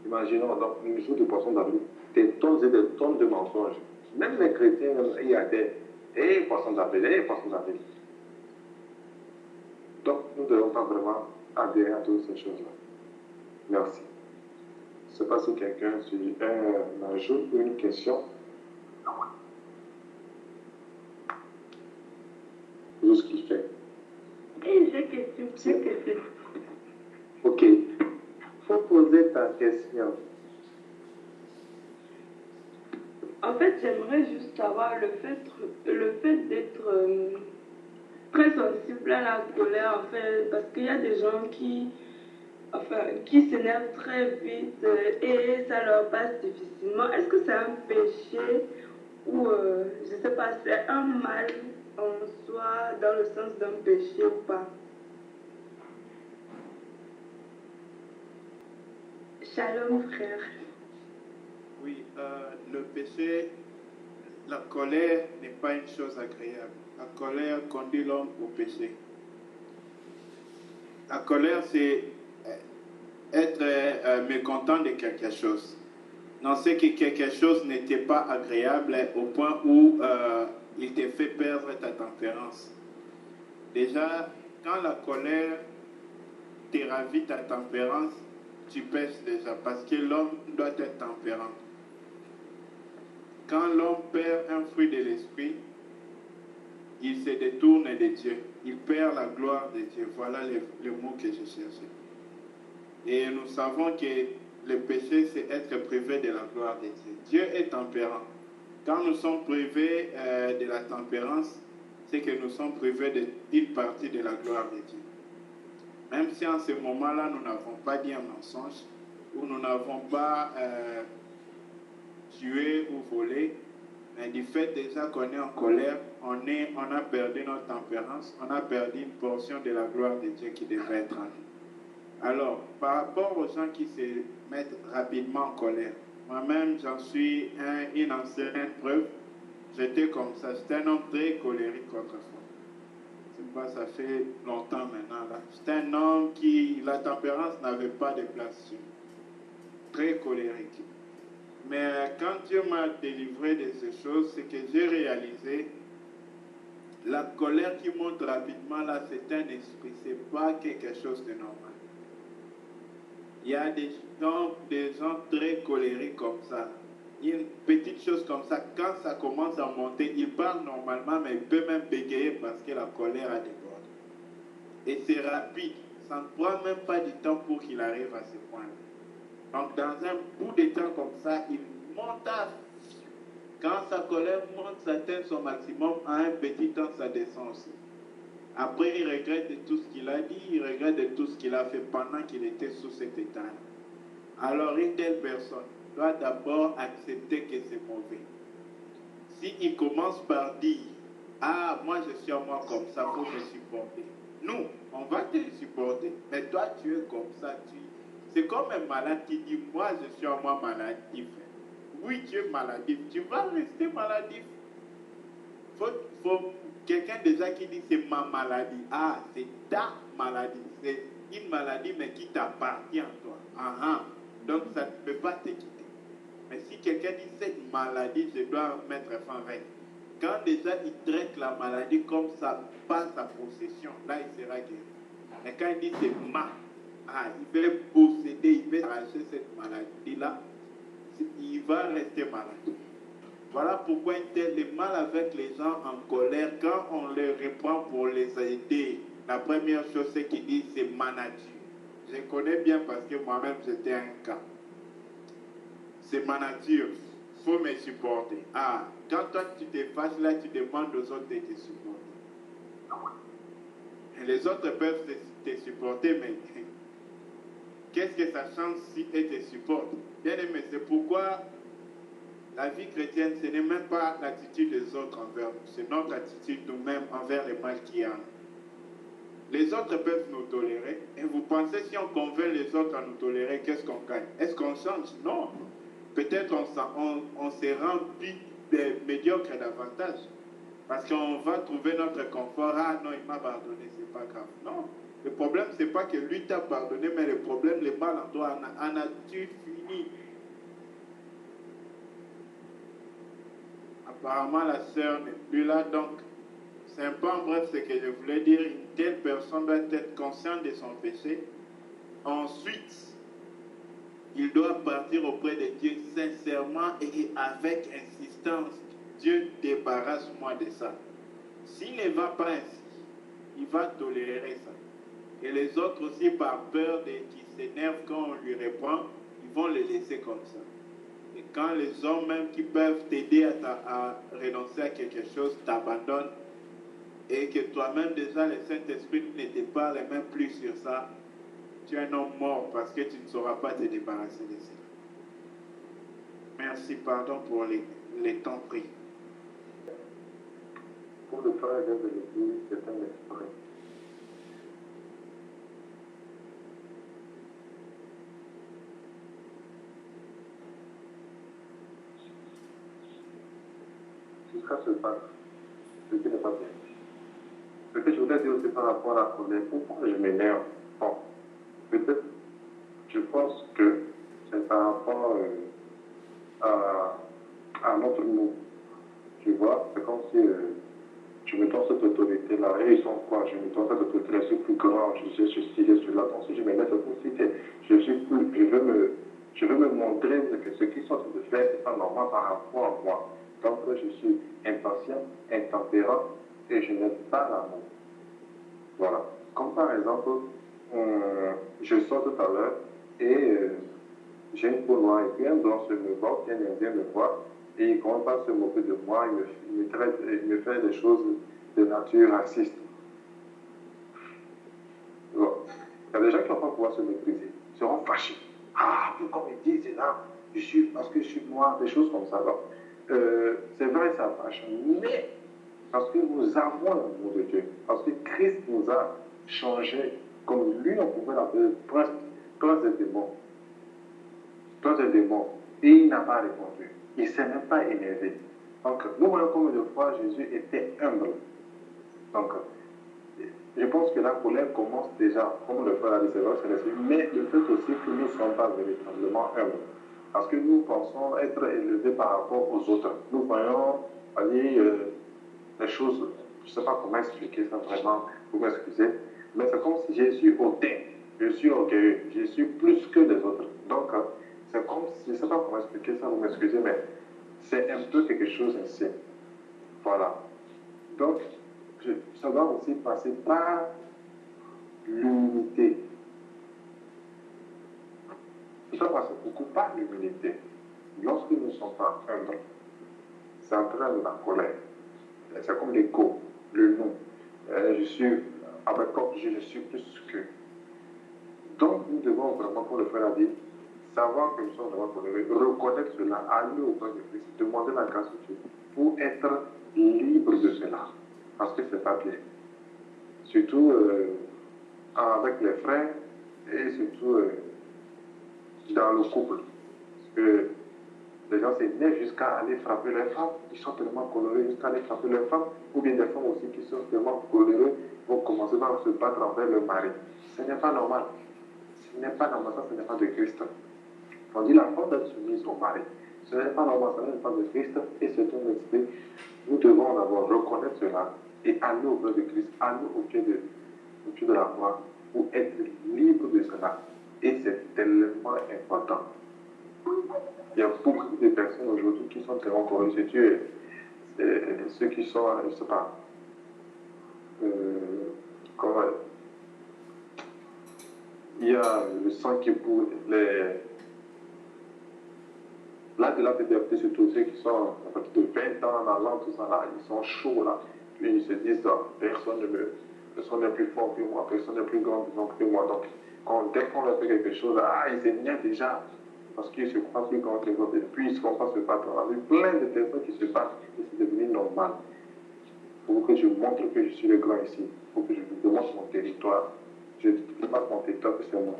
Speaker 4: imaginons, donc, le jour du poisson d'avril, des tonnes et des tonnes de mensonges. Même les chrétiens, il y a des poissons d'avril, poissons d'avril. Donc, nous ne devons pas vraiment adhérer à toutes ces choses-là. Merci. Je ne sais pas si quelqu'un ajoute une question. Juste ce qu'il fait.
Speaker 5: Et j'ai question.
Speaker 4: Ok. Il faut poser ta question.
Speaker 5: En fait, j'aimerais juste savoir le fait d'être très sensible à la colère, en fait, parce qu'il y a des gens qui s'énervent très vite et ça leur passe difficilement. Est-ce que c'est un péché ou, je ne sais pas, c'est un mal en soi dans le sens d'un péché ou pas? Shalom, frère.
Speaker 2: Oui, le péché, la colère n'est pas une chose agréable. La colère conduit l'homme au péché. La colère, c'est être mécontent de quelque chose. Penser que quelque chose n'était pas agréable au point où il te fait perdre ta tempérance. Déjà, quand la colère te ravit ta tempérance, tu pèches déjà parce que l'homme doit être tempérant. Quand l'homme perd un fruit de l'esprit, il se détourne de Dieu. Il perd la gloire de Dieu. Voilà le mot que je cherchais. Et nous savons que le péché, c'est être privé de la gloire de Dieu. Dieu est tempérant. Quand nous sommes privés de la tempérance, c'est que nous sommes privés d'une partie de la gloire de Dieu. Même si en ce moment-là, nous n'avons pas dit un mensonge, ou nous n'avons pas tué ou volé, mais du fait déjà qu'on est en colère, on a perdu notre tempérance, on a perdu une portion de la gloire de Dieu qui devait être en nous. Alors, par rapport aux gens qui se mettent rapidement en colère, moi-même, j'en suis une ancienne preuve. J'étais comme ça, j'étais un homme très colérique autrefois. C'est pas, ça fait longtemps maintenant là. J'étais un homme qui, la tempérance n'avait pas de place sur lui. Très colérique. Mais quand Dieu m'a délivré de ces choses, c'est que j'ai réalisé la colère qui monte rapidement là, c'est un esprit, c'est pas quelque chose de normal. Il y a des gens très colériques comme ça. Une petite chose comme ça, quand ça commence à monter, il parle normalement, mais il peut même bégayer parce que la colère a débordé. Et c'est rapide, ça ne prend même pas du temps pour qu'il arrive à ce point-là. Donc dans un bout de temps comme ça, il monte à... Quand sa colère monte, ça atteint son maximum, à un petit temps, ça descend aussi. Après, il regrette de tout ce qu'il a dit, il regrette de tout ce qu'il a fait pendant qu'il était sous cet état. Alors, une telle personne doit d'abord accepter que c'est mauvais. S'il commence par dire, ah, moi je suis à moi comme ça, il faut me supporter. Nous, on va te supporter, mais toi tu es comme ça. C'est comme un malade qui dit, moi je suis à moi maladif. Oui, tu es maladif, tu vas rester maladif. Faut quelqu'un déjà qui dit c'est ma maladie. Ah, c'est ta maladie. C'est une maladie mais qui t'appartient à toi. Ah, ah. Donc ça ne peut pas te quitter. Mais si quelqu'un dit cette maladie, je dois mettre fin avec. Quand déjà il traite la maladie comme ça, pas sa possession, là il sera guéri. Mais quand il dit c'est ma, il veut posséder, il veut arracher cette maladie-là, il va rester malade. Voilà pourquoi il est mal avec les gens en colère. Quand on les reprend pour les aider, la première chose c'est qu'ils disent c'est ma nature. Je connais bien parce que moi-même j'étais un cas. C'est ma nature. Il faut me supporter. Ah, quand toi tu te fâches là, tu demandes aux autres de te supporter. Et les autres peuvent te supporter, mais qu'est-ce que ça change si ils te supportent? Bien aimé, c'est pourquoi la vie chrétienne, ce n'est même pas l'attitude des autres envers nous, c'est notre attitude nous-mêmes envers les mal qu'il y a. Les autres peuvent nous tolérer, et vous pensez si on convainc les autres à nous tolérer, qu'est-ce qu'on gagne? Est-ce qu'on change? Non. Peut-être on se rend médiocre davantage, parce qu'on va trouver notre confort. Ah non, il m'a pardonné, c'est pas grave. Non. Le problème, c'est pas que lui t'a pardonné, mais le problème, le mal en toi en as-tu fini? Apparemment, la sœur n'est plus là, donc c'est un peu en bref ce que je voulais dire. Une telle personne doit être consciente de son péché. Ensuite, il doit partir auprès de Dieu sincèrement et avec insistance. Dieu, débarrasse-moi de ça. S'il ne va pas ainsi, il va tolérer ça. Et les autres aussi, par peur qu'ils s'énervent quand on lui reprend, ils vont le laisser comme ça. Et quand les hommes même qui peuvent t'aider à renoncer à quelque chose t'abandonnent, et que toi-même déjà le Saint-Esprit ne te parle même plus sur ça, tu es un homme mort parce que tu ne sauras pas te débarrasser de ça. Merci, pardon pour les temps pris.
Speaker 4: Pour le frère de l'Église, c'est un esprit. Jusqu'à ce pas, ce qui n'est pas bien. Ce que je voulais dire aussi par rapport à la colère, pourquoi je m'énerve? Bon, peut-être, je pense que c'est par rapport à notre nous. Tu vois, c'est comme si je me donne cette autorité-là, et ils sont quoi? Je me donne cette autorité-là, je suis plus grand, je suis ci, je suis là. Donc si je m'énerve, c'est comme si je veux me montrer que ce qu'ils sont en train de faire, c'est pas normal par rapport à moi. Donc je suis impatient, intempérant, et je n'aime pas l'amour. Voilà. Comme par exemple, je sors tout à l'heure et j'ai une peau noire et puis un blanc me voit, un indien me voit et il commence à se moquer de moi, il me fait des choses de nature raciste. Bon. Il y a des gens qui ne vont pas pouvoir se maîtriser, ils seront fâchés. Ah, pourquoi me dire c'est là, parce que je suis noir, des choses comme ça. C'est vrai, ça fâche, mais parce que nous avons l'amour de Dieu, parce que Christ nous a changé, comme lui, on pouvait l'appeler prince des démons. Prince des démons. Et il n'a pas répondu. Il ne s'est même pas énervé. Donc, nous voyons combien de fois Jésus était humble. Donc, je pense que la colère commence déjà, comme le frère a dit, c'est vrai, mais le fait aussi que nous ne sommes pas véritablement humbles. Parce que nous pensons être élevés par rapport aux autres. Nous voyons, les choses, je ne sais pas comment expliquer ça vraiment, vous m'excusez, mais c'est comme si je suis hautain, je suis orgueilleux, je suis plus que les autres. Donc, c'est comme si, je ne sais pas comment expliquer ça, vous m'excusez, mais c'est un peu quelque chose ainsi. Voilà. Donc, ça doit aussi passer par l'humilité. Ça passe beaucoup par l'humilité. Lorsque nous ne sommes pas humbles, ça entraîne la colère. C'est comme l'ego, le nous. je suis, avec comme je suis plus que. Donc, nous devons vraiment, comme le frère a dit, savoir que nous sommes vraiment tolérés, reconnaître cela, aller au point de Christ, demander la grâce de Dieu pour être libre de cela. Parce que c'est pas bien. Surtout avec les frères et surtout dans le couple. Parce que les gens s'énervent jusqu'à aller frapper les femmes, ils sont tellement colorés jusqu'à aller frapper les femmes, ou bien des femmes aussi qui sont tellement colorées vont commencer à se battre envers leur mari. Ce n'est pas normal. Ce n'est pas normal, ça ce n'est pas de Christ. On dit la femme d'être soumise au mari. Ce n'est pas normal, ce n'est pas de Christ et c'est un esprit. Nous devons d'abord reconnaître cela et aller au cœur de Christ, aller au pied de la croix pour être libre de cela. Et c'est tellement important. Il y a beaucoup de personnes aujourd'hui qui sont tellement corrigées. Ceux qui sont, je ne sais pas, comment. Il y a le sang qui bout, là, de la puberté, surtout ceux qui sont à partir de 20 ans en allant, tout ça là, ils sont chauds là. Puis ils se disent, personne n'est plus fort que moi, personne n'est plus grand que moi. Donc, dès qu'on leur fait quelque chose, ils s'énervent déjà. Parce qu'ils se croient plus grands que les autres. Et puis ils ne se pas se battre. On a vu plein de personnes qui se battent et c'est devenu normal. Il faut que je montre que je suis le grand ici. Il faut que je démontre mon territoire. Je ne dis pas mon territoire, que c'est moi.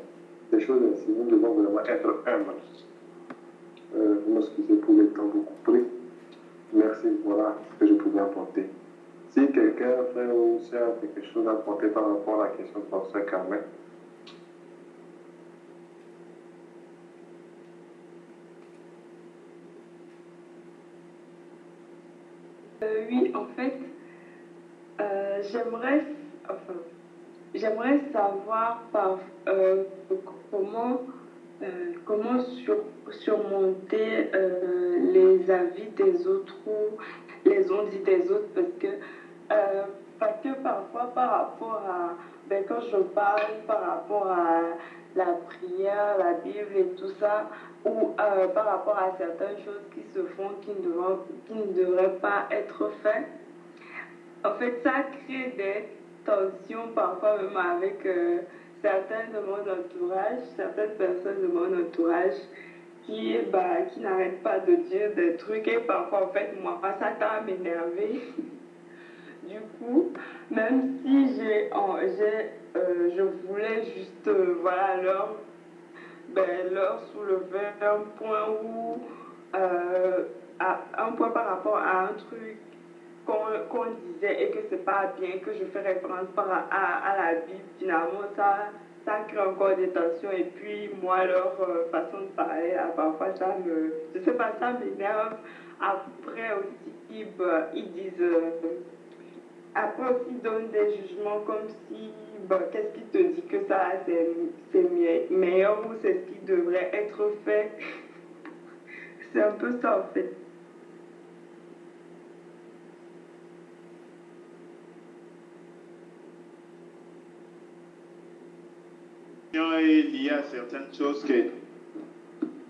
Speaker 4: Des choses ainsi, nous devons vraiment être humbles. Vous m'excusez pour le temps beaucoup pris. Merci, voilà ce que je pouvais apporter. Si quelqu'un, frère ou sœur, a quelque chose à apporter par rapport à la question de professeur Carmen.
Speaker 5: Oui, en fait, j'aimerais savoir comment surmonter les avis des autres ou les on-dit des autres parce que parfois quand je parle par rapport à la prière, la Bible et tout ça, ou par rapport à certaines choses qui se font qui ne devraient pas être faites, en fait, ça crée des tensions parfois même avec certaines personnes de mon entourage qui n'arrêtent pas de dire des trucs et parfois, en fait, moi, ça tend à m'énerver. Du coup, même si je voulais juste, leur soulever un point un point par rapport à un truc qu'on disait et que c'est pas bien, que je fais référence à la Bible, finalement, ça crée encore des tensions. Et puis, moi, leur façon de parler, parfois, je sais pas, ça m'énerve. Après aussi, ils disent, après aussi, ils donnent des jugements comme si, qu'est-ce qui te dit que ça, c'est meilleur ou c'est ce qui devrait être fait. C'est un peu ça, en fait.
Speaker 2: Est lié à certaines choses que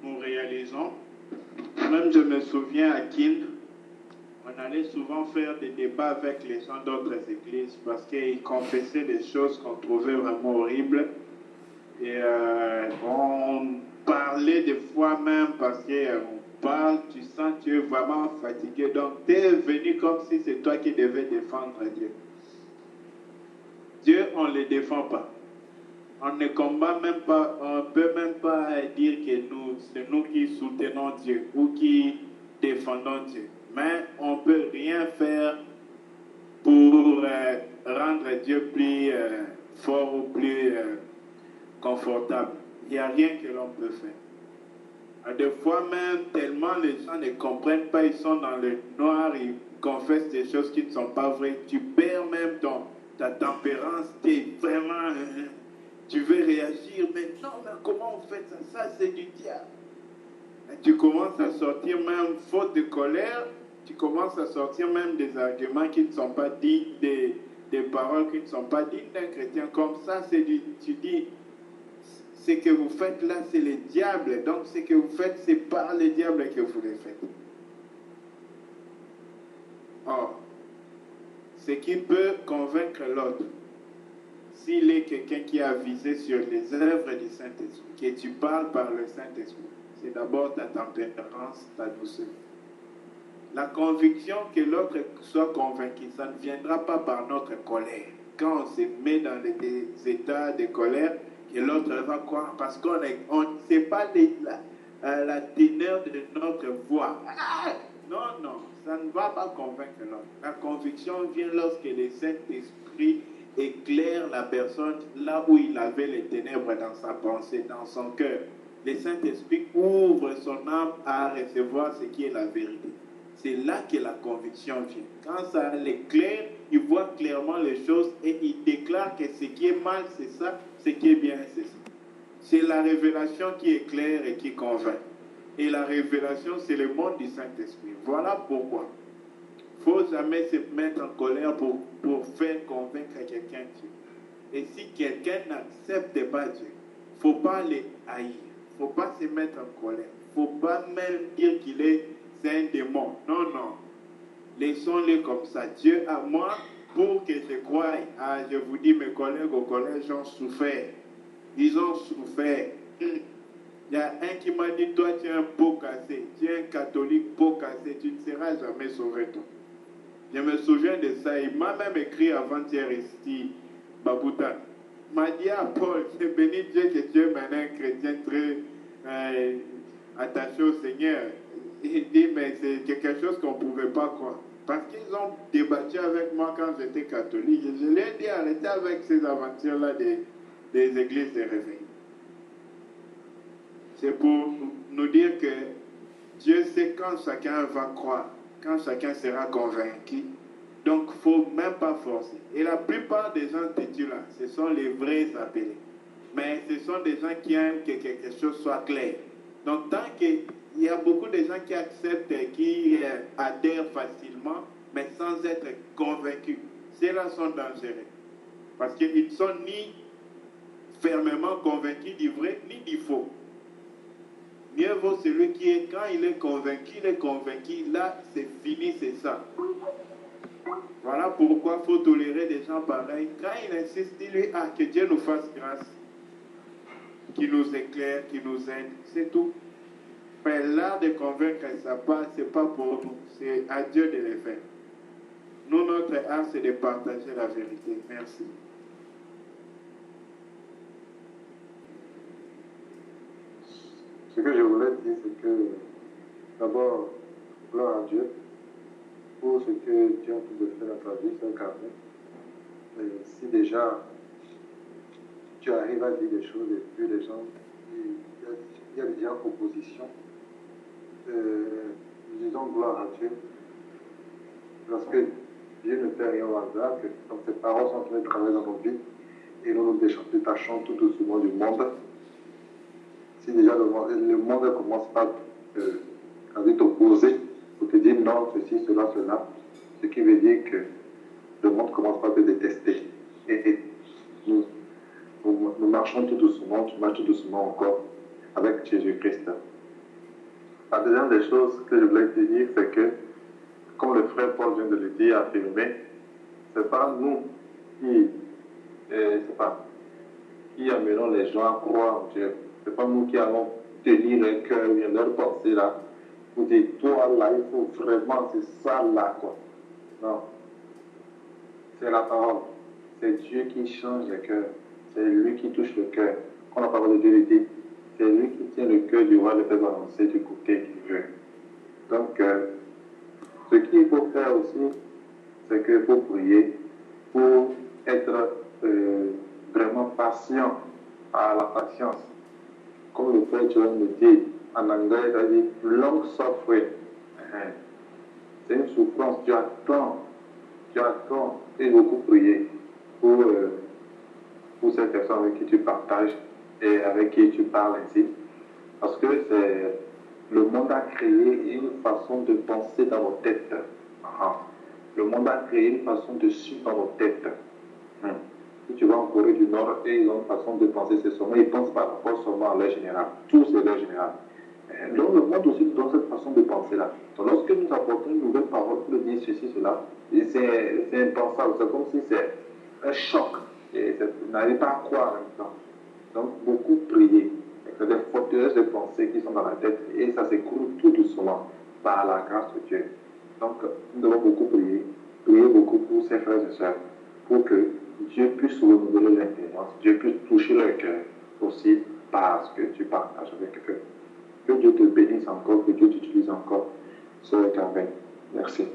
Speaker 2: nous réalisons. Même je me souviens à Kin, on allait souvent faire des débats avec les gens d'autres églises parce qu'ils confessaient des choses qu'on trouvait vraiment horribles. Et on parlait des fois même parce qu'on parle, tu sens que tu es vraiment fatigué. Donc tu es venu comme si c'est toi qui devais défendre Dieu. Dieu, on ne le défend pas. On ne combat même pas, on ne peut même pas dire que c'est nous qui soutenons Dieu ou qui défendons Dieu. Mais on ne peut rien faire pour rendre Dieu plus fort ou plus confortable. Il n'y a rien que l'on peut faire. Des fois même, tellement les gens ne comprennent pas, ils sont dans le noir, ils confessent des choses qui ne sont pas vraies. Tu perds même ta tempérance, tu es vraiment... Tu veux réagir, mais non, mais comment on fait ça? Ça, c'est du diable. Et tu commences à sortir même, faute de colère, tu commences à sortir même des arguments qui ne sont pas dignes, des paroles qui ne sont pas dignes d'un chrétien. Comme ça, tu dis, ce que vous faites là, c'est le diable. Donc, ce que vous faites, c'est par le diable que vous le faites. Or, ce qui peut convaincre l'autre, s'il est quelqu'un qui a visé sur les œuvres du Saint-Esprit, que tu parles par le Saint-Esprit, c'est d'abord ta tempérance, ta douceur. La conviction que l'autre soit convaincu, ça ne viendra pas par notre colère. Quand on se met dans des états de colère, que l'autre va croire, parce qu'on ne sait pas la teneur de notre voix. Non, ça ne va pas convaincre l'autre. La conviction vient lorsque le Saint-Esprit éclaire la personne là où il avait les ténèbres dans sa pensée, dans son cœur. Le Saint-Esprit ouvre son âme à recevoir ce qui est la vérité. C'est là que la conviction vient. Quand ça l'éclaire, il voit clairement les choses et il déclare que ce qui est mal, c'est ça, ce qui est bien, c'est ça. C'est la révélation qui éclaire et qui convainc. Et la révélation, c'est le monde du Saint-Esprit. Voilà pourquoi. Il ne faut jamais se mettre en colère pour faire convaincre quelqu'un Dieu. Et si quelqu'un n'accepte pas Dieu, il ne faut pas les haïr. Il ne faut pas se mettre en colère. Il ne faut pas même dire qu'il est un démon. Non. Laissons-le comme ça. Dieu à moi, pour que je croie. Ah, je vous dis, mes collègues au collège ont souffert. Ils ont souffert. Il y a un qui m'a dit, toi tu es un pot cassé, tu es un catholique pot cassé, tu ne seras jamais sauvé toi. Je me souviens de ça, il m'a même écrit avant-hier ici, Babouta. Il m'a dit, ah Paul, c'est béni Dieu que tu es maintenant un chrétien très attaché au Seigneur. Il dit, mais c'est quelque chose qu'on ne pouvait pas croire. Parce qu'ils ont débattu avec moi quand j'étais catholique. Et je leur ai dit, arrêtez avec ces aventures-là des églises de réveil. C'est pour nous dire que Dieu sait quand chacun va croire, quand chacun sera convaincu. Donc, il ne faut même pas forcer. Et la plupart des gens titulaires, ce sont les vrais appelés. Mais ce sont des gens qui aiment que quelque chose soit clair. Donc, tant qu'il y a beaucoup de gens qui acceptent et qui adhèrent facilement, mais sans être convaincus, ceux-là sont dangereux. Parce qu'ils ne sont ni fermement convaincus du vrai, ni du faux. Mieux vaut celui qui est, quand il est convaincu, là, c'est fini, c'est ça. Voilà pourquoi il faut tolérer des gens pareils. Quand il insiste, dis-lui, que Dieu nous fasse grâce, qu'il nous éclaire, qu'il nous aide, c'est tout. Mais l'art de convaincre, ça passe, c'est pas pour nous, c'est à Dieu de le faire. Nous, notre art, c'est de partager la vérité. Merci.
Speaker 4: Ce que je voulais dire, c'est que d'abord, gloire à Dieu pour ce que Dieu a pu faire dans ta vie, c'est Carnet. Si déjà tu arrives à dire des choses et puis les gens, il y a déjà opposition, disons gloire à Dieu. Parce que Dieu ne fait rien au hasard, que comme ses paroles sont en train de travailler dans nos vies et nous nous détachons tout doucement du monde. Si déjà le monde commence par t'opposer, pour te dire non, ceci, cela, ce qui veut dire que le monde commence par te détester. Et nous marchons tout doucement, tu marches tout doucement encore avec Jésus-Christ. La deuxième des choses que je voulais te dire, c'est que, comme le frère Paul vient de le dire, affirmer, c'est pas nous qui amenons les gens à croire en Dieu. C'est pas nous qui allons tenir un cœur et leur pensée là, pour dire, toi là, il faut vraiment, c'est ça là, quoi. Non. C'est la parole. C'est Dieu qui change le cœur. C'est lui qui touche le cœur. Quand la parole de Dieu dit, c'est lui qui tient le cœur du roi, le fait balancer du côté qu'il veut. Donc, ce qu'il faut faire aussi, c'est qu'il faut prier pour être vraiment patient, à la patience. Comme le frère John me dit, en anglais, il a dit long suffering. C'est une souffrance, tu attends et beaucoup prier pour cette personne avec qui tu partages et avec qui tu parles ainsi. Parce que le monde a créé une façon de penser dans nos têtes. Le monde a créé une façon de suivre dans nos têtes. Si tu vas en Corée du Nord, et ils ont une façon de penser, c'est seulement, ils ne pensent pas seulement à leur général. Tout c'est leur général. Donc le monde aussi donne cette façon de penser-là. Donc lorsque nous apportons une nouvelle parole pour le dire, ceci, cela. Et c'est impensable, c'est comme si c'est un choc. Et vous n'arrivez pas à croire en même temps. Donc, beaucoup prier. C'est des forteresses de pensées qui sont dans la tête et ça s'écroule tout doucement par la grâce de Dieu. Donc, nous devons beaucoup prier. Prier beaucoup pour ses frères et sœurs, pour que Dieu puisse renouveler l'intelligence, Dieu puisse toucher leur cœur aussi par ce que tu partages avec eux. Que Dieu te bénisse encore, que Dieu t'utilise encore. Sœur Carmen, merci.